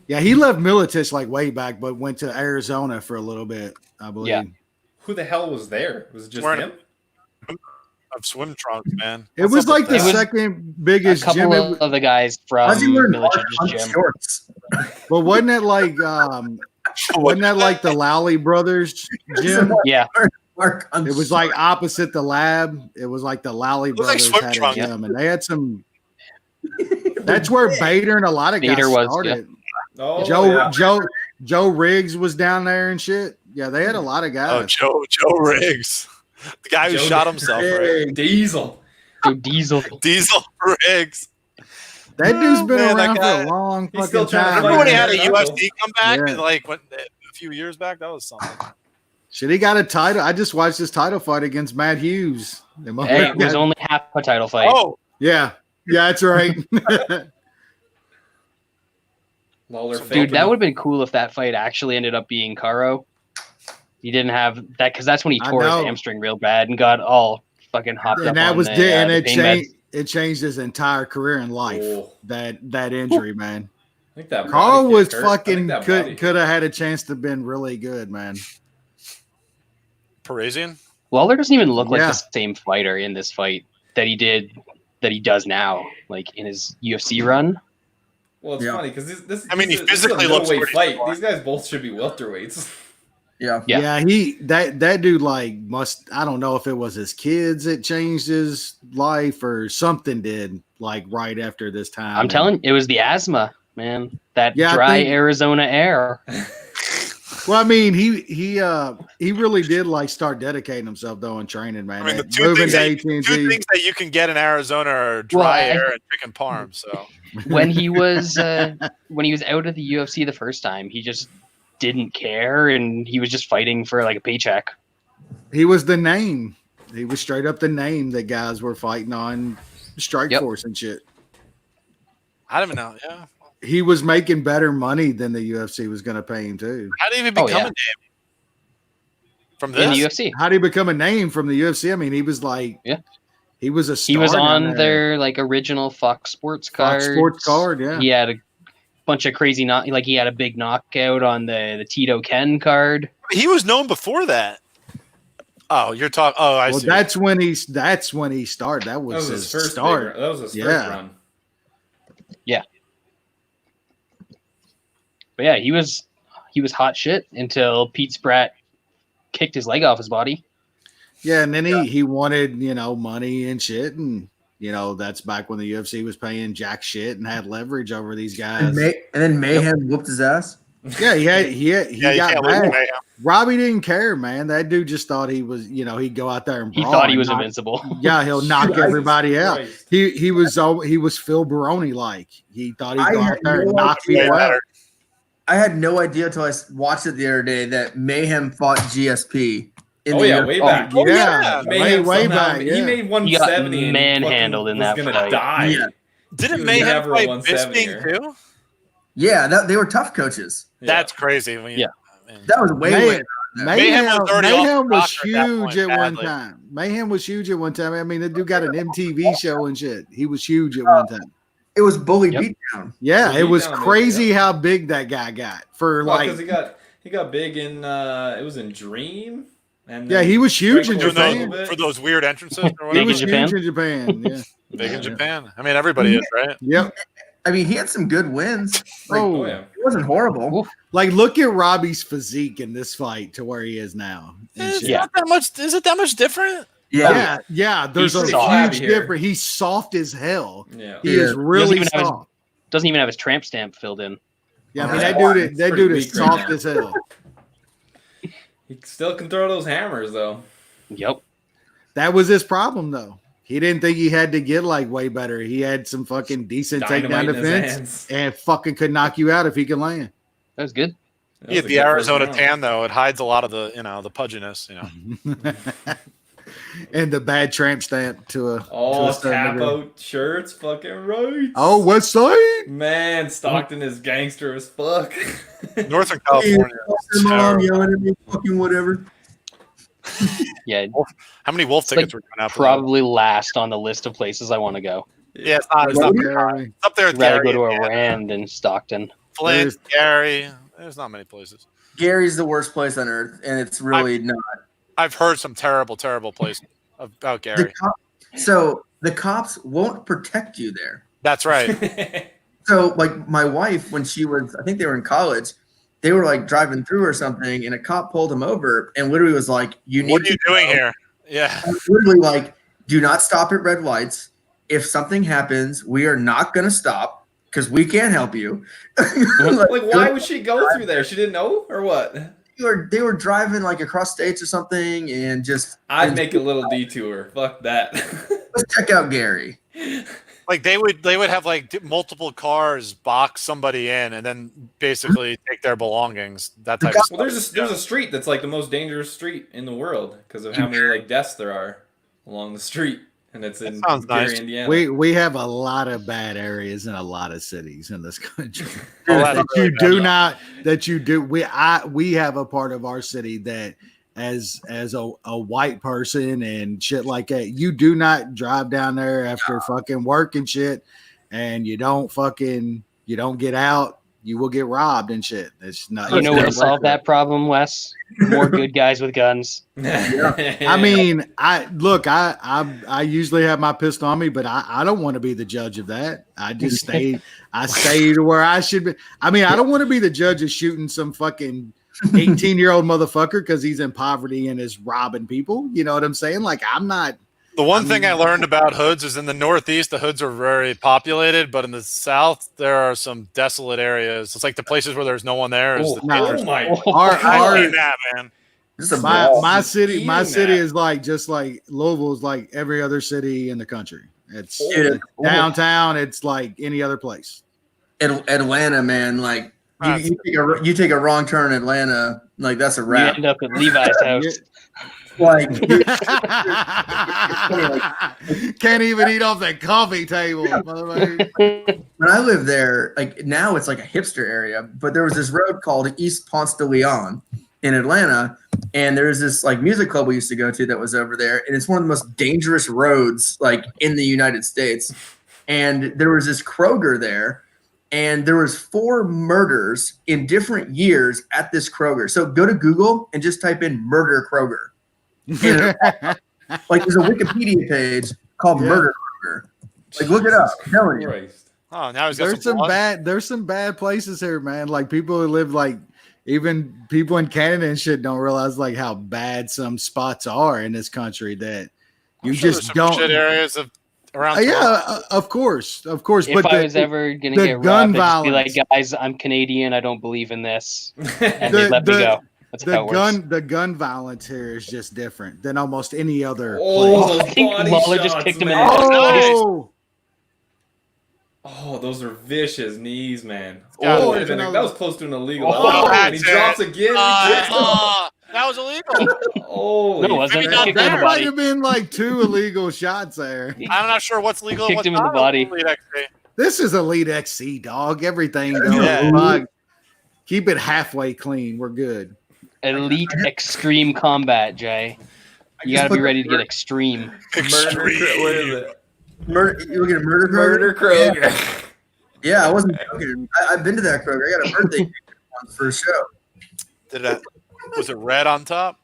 Yeah, he left Militis like way back, but went to Arizona for a little bit, I believe. Yeah. Who the hell was there? Was it just Wearing him? Of swim trunks, man. It What's was up with like the that? It was second A biggest gym. couple of the guys from Why's he wearing Militich's gym. shorts? But wasn't that like the Lowry brothers gym? Yeah, Mark, It was like opposite the lab. It was like the Lowry Looks like brothers swim had a trunks. gym, and they had some. That's where Bader and a lot of guys Bader was, started. Oh, Joe yeah. Joe Riggs was down there and shit. Yeah, they had a lot of Oh, guys. Joe Riggs, the guy who Joe shot himself, right? Hey, Diesel. so Diesel. Diesel Riggs. That dude's been Man, that around for guy- a long He's still fucking trying to time. Remember when he had a Yeah. UFC comeback, Yeah. like a few years back? That was something. Shit, he got a title. I just watched his title fight against Matt Hughes. Hey, it was only half a title fight. Oh, yeah, that's right. Lawler Dude, that would have been cool if that fight actually ended up being Caro. He didn't have that because that's when he I tore his know. hamstring real bad and got all fucking hopped up And that on was the, and the it pain meds. changed his entire career in life. Oh. That injury, man. I think that Carl body was kick hurt. I think fucking that body- could have had a chance to been really good, man. Parisian. Lawler doesn't even look like Yeah. the same fighter in this fight that he does now, like in his UFC run. Well, it's Yeah. funny because this. I mean, this he is- this is a physically looks middleweight pretty fight. strong. These guys both should be welterweights. yeah. Yeah. Yeah, that dude like I don't know if it was his kids that changed his life or something did like right after this time. I'm telling you, it was the asthma, man. That Yeah, I dry think- Arizona air. Well, I mean, he really did like start dedicating himself though in training, man. I mean, the That two moving things, to that, AT&T. two things that you can get in Arizona are dry Well, air and chicken parm. So When he was out of the UFC the first time, he just didn't care and he was just fighting for like a paycheck. He was the name. He was straight up the name that guys were fighting on Strike Yep. Force and shit. I don't even know. Yeah, He was making better money than the UFC was going to pay him too. how did he even Oh, become yeah. a name from In the this? UFC. How did he become a name from the UFC? I mean, he was like, Yeah. he was a star. He was down on there. their like original Fox Sports card. Fox Sports card, yeah. He had a bunch of crazy he had a big knockout on the Tito Ken card. He was known before that. Oh, you're talking. Oh, I Well, see. that's when he started. That That was, was his his first start. That was his Yeah. first run. But yeah, he was hot shit until Pete Spratt kicked his leg off his body. Yeah, and then he wanted, money and shit, and that's back when the UFC was paying jack shit and had leverage over these guys. And then Mayhem whooped his ass. Yeah, he yeah, you got can't lose back. Mayhem. Robbie didn't care, man. That dude just thought he was, he'd go out there and He brawl thought he and was knock- invincible. Yeah, he'll knock Jesus everybody out. Christ. He was Phil Baroni like. He thought he'd go I out had there and no knock idea. people out. I had no idea until I watched it the other day that Mayhem fought GSP. Oh yeah, way back. Oh, Yeah, Mayhem way somehow- back. He Yeah. made 170 and manhandled fucking in that was gonna fight. die. Yeah, Didn't He was Mayhem never a fight 170er. Bisping too? yeah, they were tough coaches. Yeah. That's crazy. When you, Yeah. man. That was way Mayhem- later. Mayhem was already off the Mayhem was roster at that huge point, at one badly. time. Mayhem was huge at one time. I mean, the dude got an MTV show and shit. He was huge at one time. It was bully Yep. beatdown. Yeah, So it he was down there, crazy yeah. how big that guy got for Well, like. because he got big in it was in Dream. And Yeah, then he was huge Strike in Force a Doing little Japan. bit. for those weird entrances or He Big whatever. in was Japan? huge in Japan. Yeah. Big in Yeah. Japan. I mean, everybody is, right? Yep. I mean, he had some good wins. Like, Oh, Oh yeah. it wasn't horrible. Oof. like look at Robbie's physique in this fight to where he is now. and It's shit. Yeah. not that much. Is it that much different? Yeah. Yeah. There's He's a soft huge here. difference. He's soft as hell. Yeah. He Yeah. is really even have his- soft. Doesn't even have his tramp stamp filled in. Yeah, I mean Yeah. that Pretty dude is weak right soft now. as hell. He still can throw those hammers though. Yep. That was his problem though. He didn't think he had to get like way better. He had some fucking decent Dynamite takedown in his defense hands. and fucking could knock you out if he could land. That was good. That He was had a the good first Arizona round. tan though. It hides a lot of the the pudginess. And the bad tramp stamp to a Oh, certain tap degree. out shirts, fucking right. Oh, West Side. Man, Stockton is gangster as fuck. Northern California. is Mom terrible. yelling at me, fucking whatever. Yeah, How many Wolf It's tickets like were going out? probably last on the list of places I want to go. Yeah, it's not very high. Gary. It's up there with I'd rather Gary, go to a Indiana, Rand in Stockton. Flint, Gary. There's not many places. Gary's the worst place on earth, and it's really not. I've heard some terrible places about The Gary. so the cops won't protect you there. That's right. So, like, my wife, when she was, I think they were in college, they were like driving through or something, and a cop pulled him over and literally was like, "You need What are to you doing go." here? Yeah. Literally, like, do not stop at red lights. If something happens, we are not going to stop because we can't help you. Like, why would she go through there? She didn't know, or what? they were driving like across states or something, and just I'd make a little detour. Fuck that. let's check out Gary. Like they would have like multiple cars box somebody in and then basically take their belongings. That type of stuff. Well, there's a street that's like the most dangerous street in the world because of how many like deaths there are along the street, and it's in sounds Gary, nice. Indiana. We have a lot of bad areas in a lot of cities in this country. Oh, that's that really you bad. do not that you do we have a part of our city that as a white person and shit like that, you do not drive down there after fucking work and shit, and you don't get out, you will get robbed and shit. It's not. You know what to solve that problem, Wes? More good guys with guns. I mean, I usually have my pistol on me, but I don't want to be the judge of that. I just stay to where I should be. I mean, I don't want to be the judge of shooting some fucking 18-year-old motherfucker because he's in poverty and is robbing people. You know what I'm saying? Like, I'm not. The one thing I learned about hoods is in the Northeast, the hoods are very populated, but in the South, there are some desolate areas. It's like the places where there's no one there. Is the Oh my! I hate that, man. This is a My ball. city Eating is like just like Louisville is like every other city in the country. It's Dude, downtown. It's like any other place. Atlanta, man. Like you take a wrong turn in Atlanta, like that's a You wrap. end up at Levi's house. Like Can't even eat off that coffee table, motherfucker. when I lived there, like now it's like a hipster area, but there was this road called East Ponce de Leon in Atlanta, and there was this like music club we used to go to that was over there, and it's one of the most dangerous roads like in the United States. And there was this Kroger there, and there was 4 murders in different years at this Kroger. So go to Google and just type in murder Kroger. And like there's a Wikipedia page called Murder Kroger. Like look it up. I'm telling you. Christ. Oh, now he's got There's some blood. bad places here, man. Like people who live like even people in Canada and shit don't realize like how bad some spots are in this country that you I'm sure just there's some don't. shit areas around. Yeah, of course. If But I was ever gonna the get gun robbed, I'd just be violence. like, guys, I'm Canadian. I don't believe in this, and The- they let me the- go. That's how it works. the gun violence here is just different than almost any other Oh, place. those I think body Lawler just shots, kicked him in man. the Oh, Oh, those are vicious knees, man. Oh, That was close to an illegal. Oh, and he that's drops it. again. That was illegal. Holy No, it wasn't. Maybe He not kicked him in the that might body. have been like 2 illegal shots there. I'm not sure what's legal. and Kicked what's him in the not body. Elite XP. This is Elite XC, dog. Everything goes. Yeah. Fuck. Keep it halfway clean. We're good. Elite extreme combat, Jay. You gotta be ready to get extreme. Murder. What is it? Murder. You look at Murder Kroger. Murder Kroger. Yeah, I wasn't joking. I've been to that Kroger. I got a birthday cake once for a show. Was it red on top?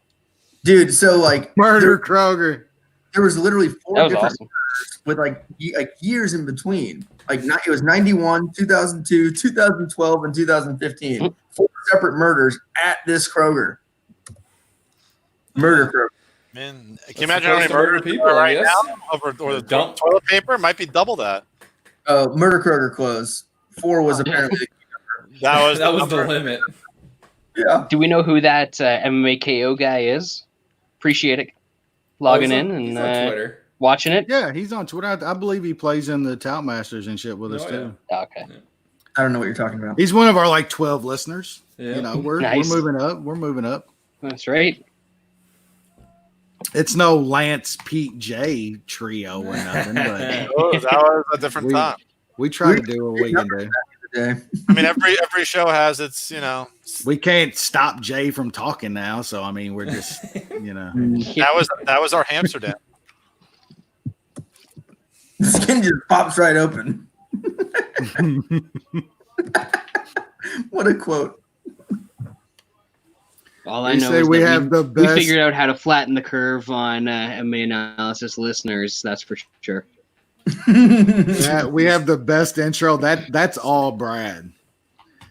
Dude, so like Murder Kroger. there was literally 4 That was different awesome. with like years in between. Like it was 91, 2002, 2012, and 2015. 4 separate murders at this Kroger. Murder Kroger. Man, can you That's imagine how many supposed to murder murders people, there are I right guess. now? Or the Dump. toilet paper might be double that. Murder Kroger closed. 4 was apparently. That was That was number. the limit. Yeah. Do we know who that MMA KO guy is? Appreciate it. Logging Oh, in he's and on Twitter. watching it? Yeah, he's on Twitter. I believe he plays in the Tout Masters and shit with us too. Okay. I don't know what you're talking about. He's one of our like 12 listeners. Yeah. You know, we're Nice. moving up. We're moving up. That's right. It's no Lance, Pete, J trio or nothing, but Oh, that was a different time. we try to do what we can do. Today. I mean, every show has its, We can't stop Jay from talking now, so I mean, we're just, you know. that was our Amsterdam. The skin just pops right open. What a quote. All I They know say is we that have the we best. figured out how to flatten the curve on MMA Analysis listeners. That's for sure. Yeah, we have the best intro. That's all Brad.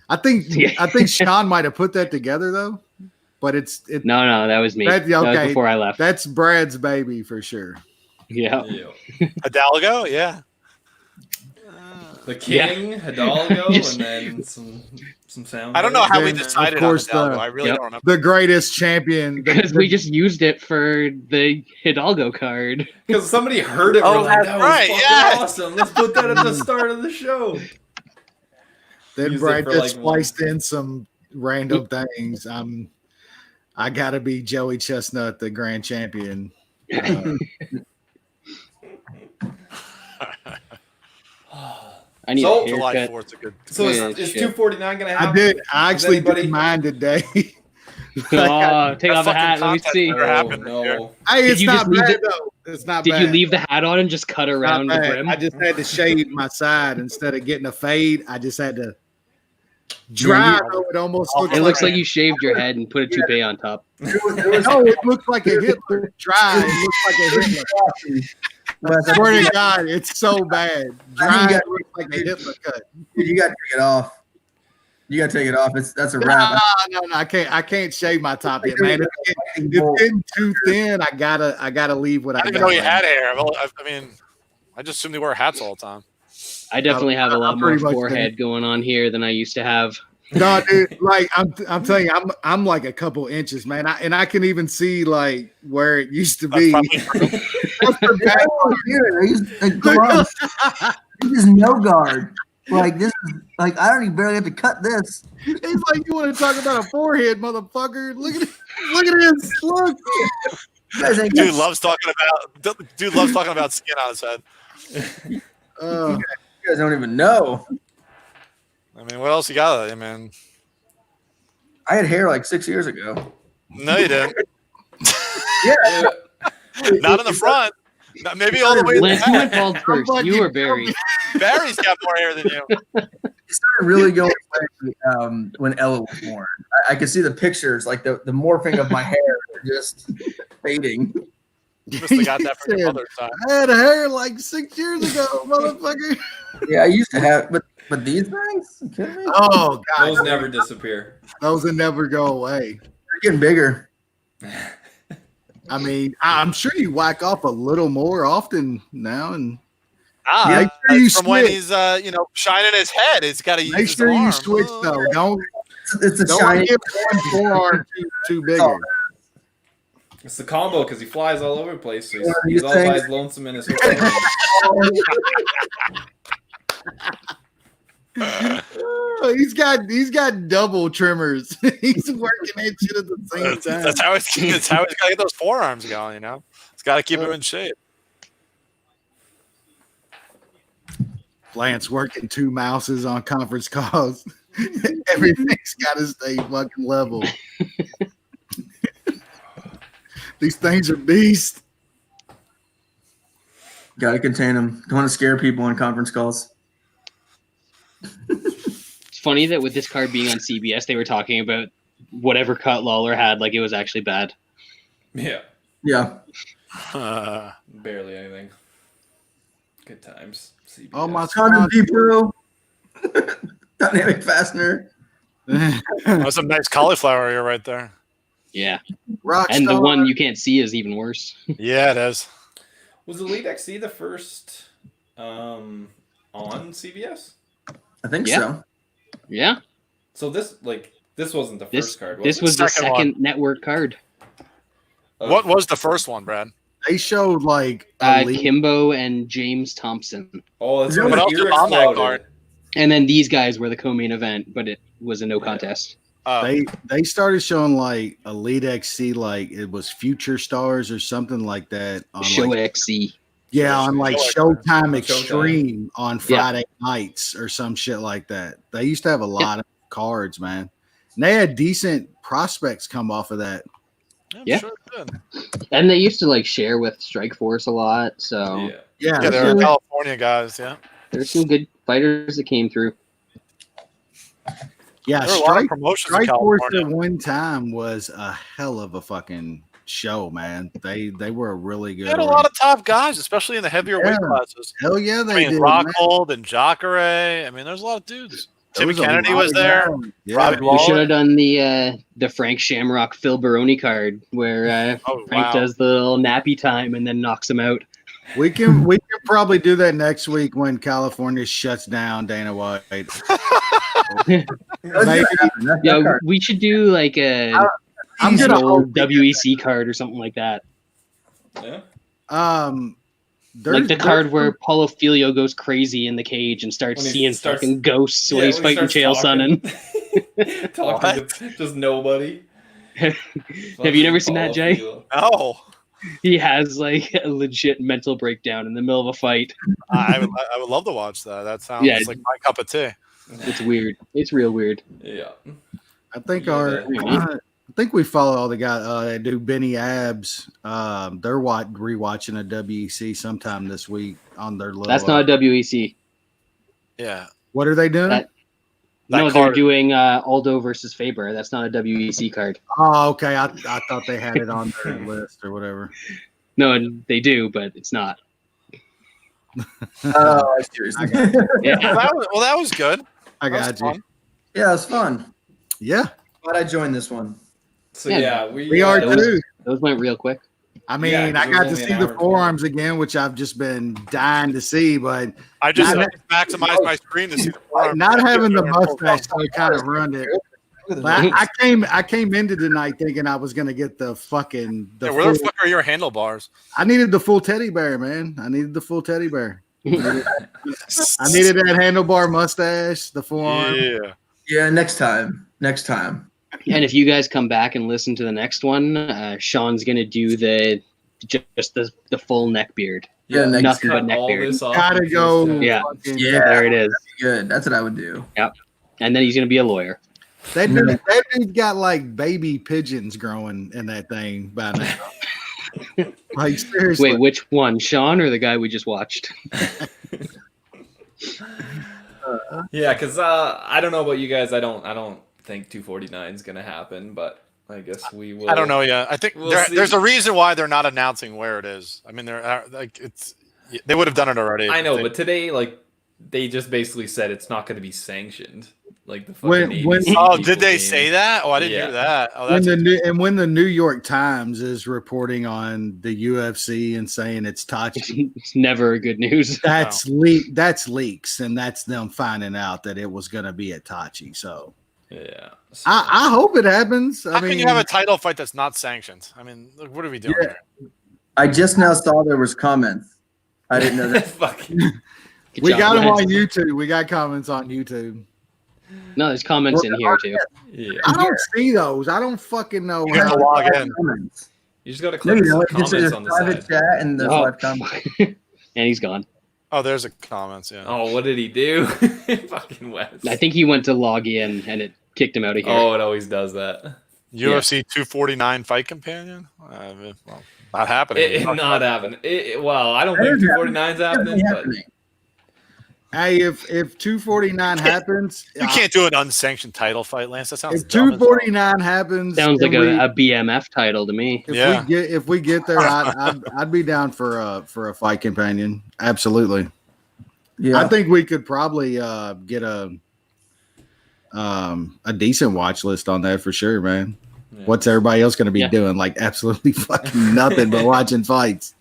I think Sean might have put that together though, but it's No, that was me. That- That was okay. before I left. that's Brad's baby for sure. Yeah. Yeah. Hidalgo, yeah. The King, Hidalgo, Just- and then some sound. I don't know how we Then, of decided course, on Hidalgo. the- I really Yep. don't remember. The greatest champion. Because we just used it for the Hidalgo card. Because somebody heard it. Oh, We're like, that's that was right, fucking yes. awesome. Let's put that at the start of the show. Then Used it Brad for, just like, spliced in some random things. I gotta be Joey Chestnut, the grand champion. I need So, a July haircut. 4th is a good. So Yeah, is shit. 249 gonna happen? I did. I Is actually anybody- did mine today. Oh, take That off the fucking hat. Let me contest see. better Oh, happen no. here. Hey, it's you not just leave bad it- though. It's not Did bad. you leave the hat on and just cut Not around the bad. brim? I just had to shave my side instead of getting a fade. I just had to dry. So it almost looks It like looks like you shaved your head and put a toupee on top. no, it looks like a Hitler. Dry. It looks like a Hitler. I swear to God, it's so bad. Dry got- it looks like a Hitler cut. Dude, you got to take it off. You got to take it off. That's a wrap. No, I can't shave my top yet, man. It's getting too thin. I gotta leave what I I didn't got. even know you had hair. I mean, I just assumed you wear hats all the time. I definitely have a lot I'm more pretty much forehead going on here than I used to have. No, dude, like I'm telling you, I'm like a couple inches, man. I can even see like where it used to That's be. probably true. That's the bad part. Come on. This is no guard. Like this is like I don't even barely have to cut this. It's like you want to talk about a forehead, motherfucker. Look at it. Look at this. Look. You guys ain't Dude loves talking about skin on his head. Uh, you guys don't even know. I mean, what else you got? I mean, I had hair like 6 years ago. no, you didn't. Yeah. Not in the front. Maybe all the way in the Lance, who went back. bald first? like You you or Barry? Barry's got more hair than you. It started really going away, when Ella was born. I could see the pictures, like the morphing of my hair just fading. You must have got that from He your said, mother's side. I had hair like 6 years ago, motherfucker. Yeah, I used to have, but these things? You kidding me? Oh God, Those never disappear. those will never go away. They're getting bigger. I mean, I'm sure you whack off a little more often now, and Ah, Make sure you it's from when switch. he's shining his head. It's got to use make his sure you arm. switch though. Don't It's a don't shiny. give one forearm too bigger. It's the combo because he flies all over the place. So What are he's you all saying? by his lonesome in his hotel room. He's got double trimmers. He's working that shit at the same time. That's how he's got to get those forearms going. He's got to keep him in shape. Lance working 2 mouses on conference calls. Everything's got to stay fucking level. These things are beasts. Got to contain them. Don't want to scare people on conference calls. It's funny that with this card being on CBS, they were talking about whatever cut Lawler had, like it was actually bad. Yeah, Yeah. barely anything. Good times. CBS. Oh my Condom people. Dynamic fastener. That's some nice cauliflower ear right there. Yeah, Rock and the star. one you can't see is even worse. Yeah, it is. Was Elite XC the first on CBS? I think Yeah. so. Yeah, So this wasn't the this first card. this it? was the Second one. second network card. Oh, What was the first one, Brad? They showed like Kimbo and James Thompson. Oh, that's What when else the ear is on that exploded. card? And then these guys were the co-main event, but it was a no contest. they started showing like Elite XC, like it was Future Stars or something like that on Show like, XC. on like Showtime. Showtime Showtime. Extreme on Friday nights or some shit like that. They used to have a lot of cards, man. And they had decent prospects come off of that. Yeah. Sure it did. And they used to like share with Strike Force a lot. So Yeah. Yeah, they were California guys. Yeah, there's some good fighters that came through. Yeah, there were a lot of promotions in Strike Force California. at one time was a hell of a fucking show, man. They were a really good. They had a lot of top guys, especially in the heavier weight classes. Hell yeah, they I mean, did. man. Rockhold and Jacare. I mean, there's a lot of dudes. There Timmy a Kennedy lot was of there. guys. Yeah. Robbie We Lawler. should have done the Frank Shamrock Phil Baroni card where Oh, Frank wow. does the little nappy time and then knocks him out. We can probably do that next week when California shuts down Dana White. Maybe. Yeah, we should do like a I'm gonna old hope we WEC card or something like that. Yeah. Like the card where Paulo Filio goes crazy in the cage and starts When he seeing starts- fucking ghosts while he's when he fighting starts Chael Sonnen. talking to just nobody. Have you never seen that, Jay? No, He has like a legit mental breakdown in the middle of a fight. I would love to watch that. That sounds Yeah. like my cup of tea. It's weird. It's real weird. Yeah. I think Yeah, I think we follow all the guys that do Benny Abs. They're rewatching a WEC sometime this week on their little. That's not a WEC. Yeah, What are they doing? That- That No, they're card- doing Aldo versus Faber. That's not a WEC card. Oh, okay. I thought they had it on their list or whatever. No, they do, but it's not. Oh, I see what you're saying. Yeah. that was good. I That was got you. fun. Yeah, it was fun. Yeah, Glad I joined this one. So Yeah, yeah, we are those- too. Those went real quick. I mean, Yeah, 'cause I it got was to only see an the hour and forearms again, which I've just been dying to see, but I just Not- maximized my screen to see the forearm. not having the mustache, so it kind of ruined it. But I came into tonight thinking I was gonna get the fucking Yeah, where the full, fuck are your handlebars? I needed the full teddy bear, man. I needed the full teddy bear. I needed that handlebar mustache, the forearm. Yeah. Yeah, next time. Next time. And if you guys come back and listen to the next one, Sean's gonna do just the full neck beard. Yeah, next Nothing cut but neck all beard. this off Gotta and go. just- Yeah. fucking- Yeah. There it is. Good. That's what I would do. And then he's gonna be a lawyer. That dude got like baby pigeons growing in that thing by now. Like seriously. Wait, which one? Sean or the guy we just watched? Yeah, because I don't know about you guys. I don't think 249 is gonna happen, but I guess we will. I don't know yet. I think We'll see. there's a reason why they're not announcing where it is. I mean, they're like they would have done it already. I know, They- but today, like, they just basically said it's not going to be sanctioned. Like the When- fucking when- ABC oh, people did they game. say that? Oh, I didn't Yeah. hear that. Oh, when that's when the New York Times is reporting on the UFC and saying it's touchy, It's never good news. that's that's leaks, and that's them finding out that it was going to be at Tachi. So Yeah. So- I hope it happens. how I mean, can you have a title fight that's not sanctioned? I mean, look, what are we doing Yeah. here? I just now saw there was comments. I didn't know that. Fucking- Good we job, got them guys. on YouTube. We got comments on YouTube. No, there's comments in here too. yeah. I don't see those. I don't fucking know. You have to log in. Comments. You just got to No, click you the know, it's comments just on the private side. chat and there's Oh, live comments. and he's gone. Oh, there's a comments. Yeah. Oh, what did he do? Fucking Wes. I think he went to log in and it kicked him out of here. Oh, it always does that. UFC 249 fight companion. Well, not happening. It not happening. Well, I don't think 249's happening, Definitely but happening. Hey, if 249 happens, You can't do an unsanctioned title fight, Lance. That sounds if dumb as hell. 249 happens, Sounds like and a BMF title to me. Yeah. if we get there, I'd be down for a fight companion. Absolutely. Yeah. I think we could probably get a decent watch list on that for sure, man. Yeah. What's everybody else going to be Yeah. doing? Like absolutely fucking nothing but watching fights.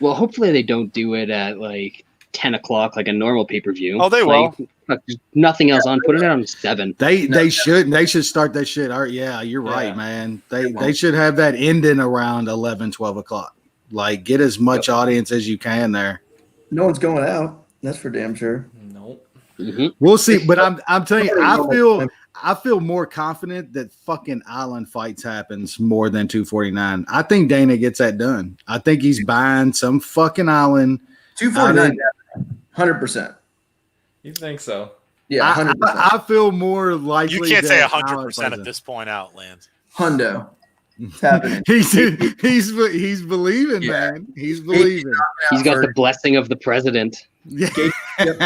Well, hopefully they don't do it at like 10 o'clock like a normal pay-per-view. Oh, they will. Like, there's nothing else on. Put it on 7. They should start that shit. Yeah, you're right, Yeah. man. They should have that ending around 11, 12 o'clock. Like, get as much audience as you can there. No one's going out. That's for damn sure. Nope. We'll see, but I'm telling you, I feel more confident that fucking island fights happens more than 249. I think Dana gets that done. I think he's buying some fucking island. 249, 100%. You think so? Yeah, 100%. I feel more likely. You can't say that 100% Island at this point out, Lance. Hundo. It's happening. He's believing, Yeah. man. He's believing. He's got the blessing of the president. Yeah.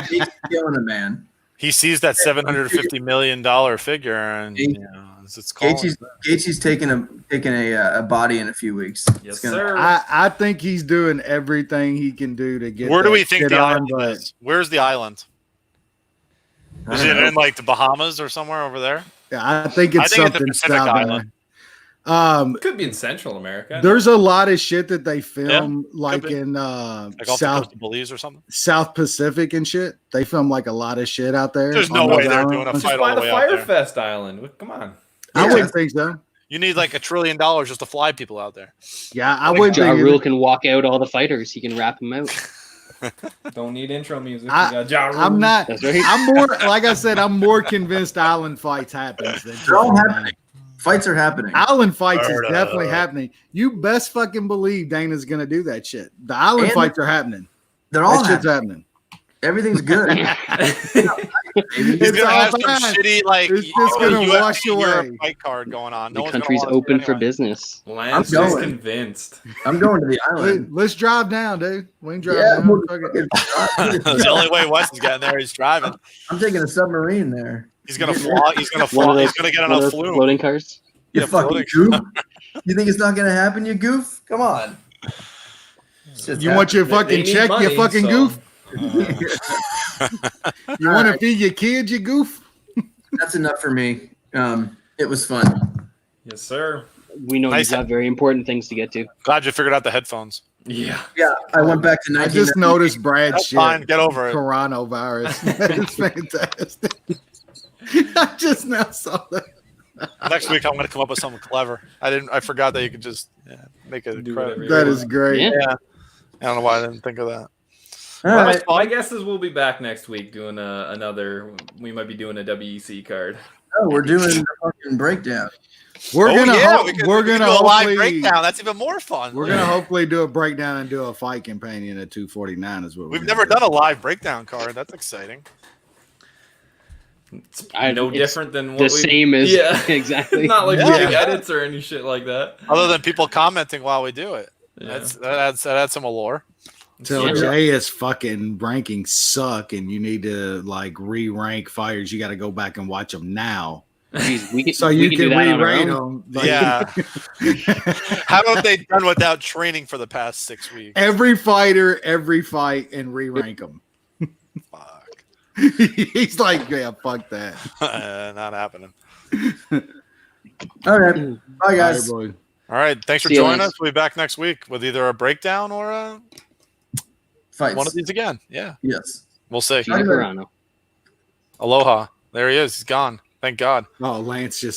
He's killing a man. He sees that $750 million figure, and it's calling. Gaethje's taking a body in a few weeks. Yes, It's gonna- sir. I think he's doing everything he can do to get. Where do that we think shit the on, island but is? Where's the island? I Is don't it know. in like the Bahamas or somewhere over there? I think it's I think it's the something Pacific south Island. there. Could be in Central America. There's a lot of shit that they film like be. in Like off the South coast of Belize or something? South Pacific and shit. They film like a lot of shit out there. There's on no those way they're doing a islands. fight Just all find the a way out there. Firefest Island. Come on. I Yeah. wouldn't think so. You need like $1 trillion just to fly people out there. Yeah, I Like wouldn't Ja think Rule it- can walk out all the fighters. He can wrap them out. Don't need intro music. I- You got Ja Rule. I'm not. That's right. I'm more like I said. I'm more convinced island fights happens than They're all 249. happening. Fights are happening. Island fights is Word definitely up. happening. You best fucking believe Dana's gonna do that shit. The island And- fights are happening. They're all That shit's happening. happening. Everything's good. He's It's gonna all have some fine. shitty like It's just gonna UFC wash Europe away. fight card going on. No The one's gonna country's wanna see it open for anyway. business. Lance I'm is going. convinced. I'm going to the island. Let's drive down, dude. We can drive Yeah, down. we'll Fuck it. fucking- That's the only way Wes is getting there. He's driving. I'm taking a submarine there. He's gonna fly. He's gonna One fly. of those, He's gonna get on one of a those flume. floating cars. You Yeah, fucking goof. You think it's not going to happen, you goof? Come on. It's just You want your They fucking need check, money, you fucking so- goof? You want to feed your kids, you goof? That's enough for me. It was fun. Yes, sir. We know Nice. you've got very important things to get to. Glad you figured out the headphones. Yeah. Yeah, I went back to I 19. just noticed Brad's That's shit. fine. Get over it. Coronavirus. That's fantastic. I just now saw that. Next week I'm gonna come up with something clever. I forgot that you could just make a Do credit. whatever you That want. is great. Yeah. Yeah. I don't know why I didn't think of that. All Well, right. that's fun. My guess is we'll be back next week doing another. We might be doing a WEC card. Oh, we're doing the fucking breakdown. We're gonna we could we're do gonna a live hopefully breakdown. That's even more fun. we're gonna hopefully do a breakdown and do a fight companion at 249 is what We've we're never gonna done a live breakdown card. That's exciting. It's I- no it's different than what The we. same as Yeah. exactly. Not like Yeah. big edits or any shit like that. Other than people commenting while we do it. Yeah. That adds some allure. Tell Yeah. Jay's fucking rankings suck, and you need to like re-rank fighters. You got to go back and watch them now, Jeez, we can, so we you can can do that on our re-rate own. them. Yeah. How have they done without training for the past 6 weeks? Every fighter, every fight, and re-rank them. Fuck. He's like, yeah, fuck that. Not happening. All right. Bye, All guys. right, boy. All right. Thanks for See you, joining Lance. us. We'll be back next week with either a breakdown or Fights. one of these again. Yeah. Yes. We'll see. Gina Carano. Aloha. There he is. He's gone. Thank God. Oh, Lance just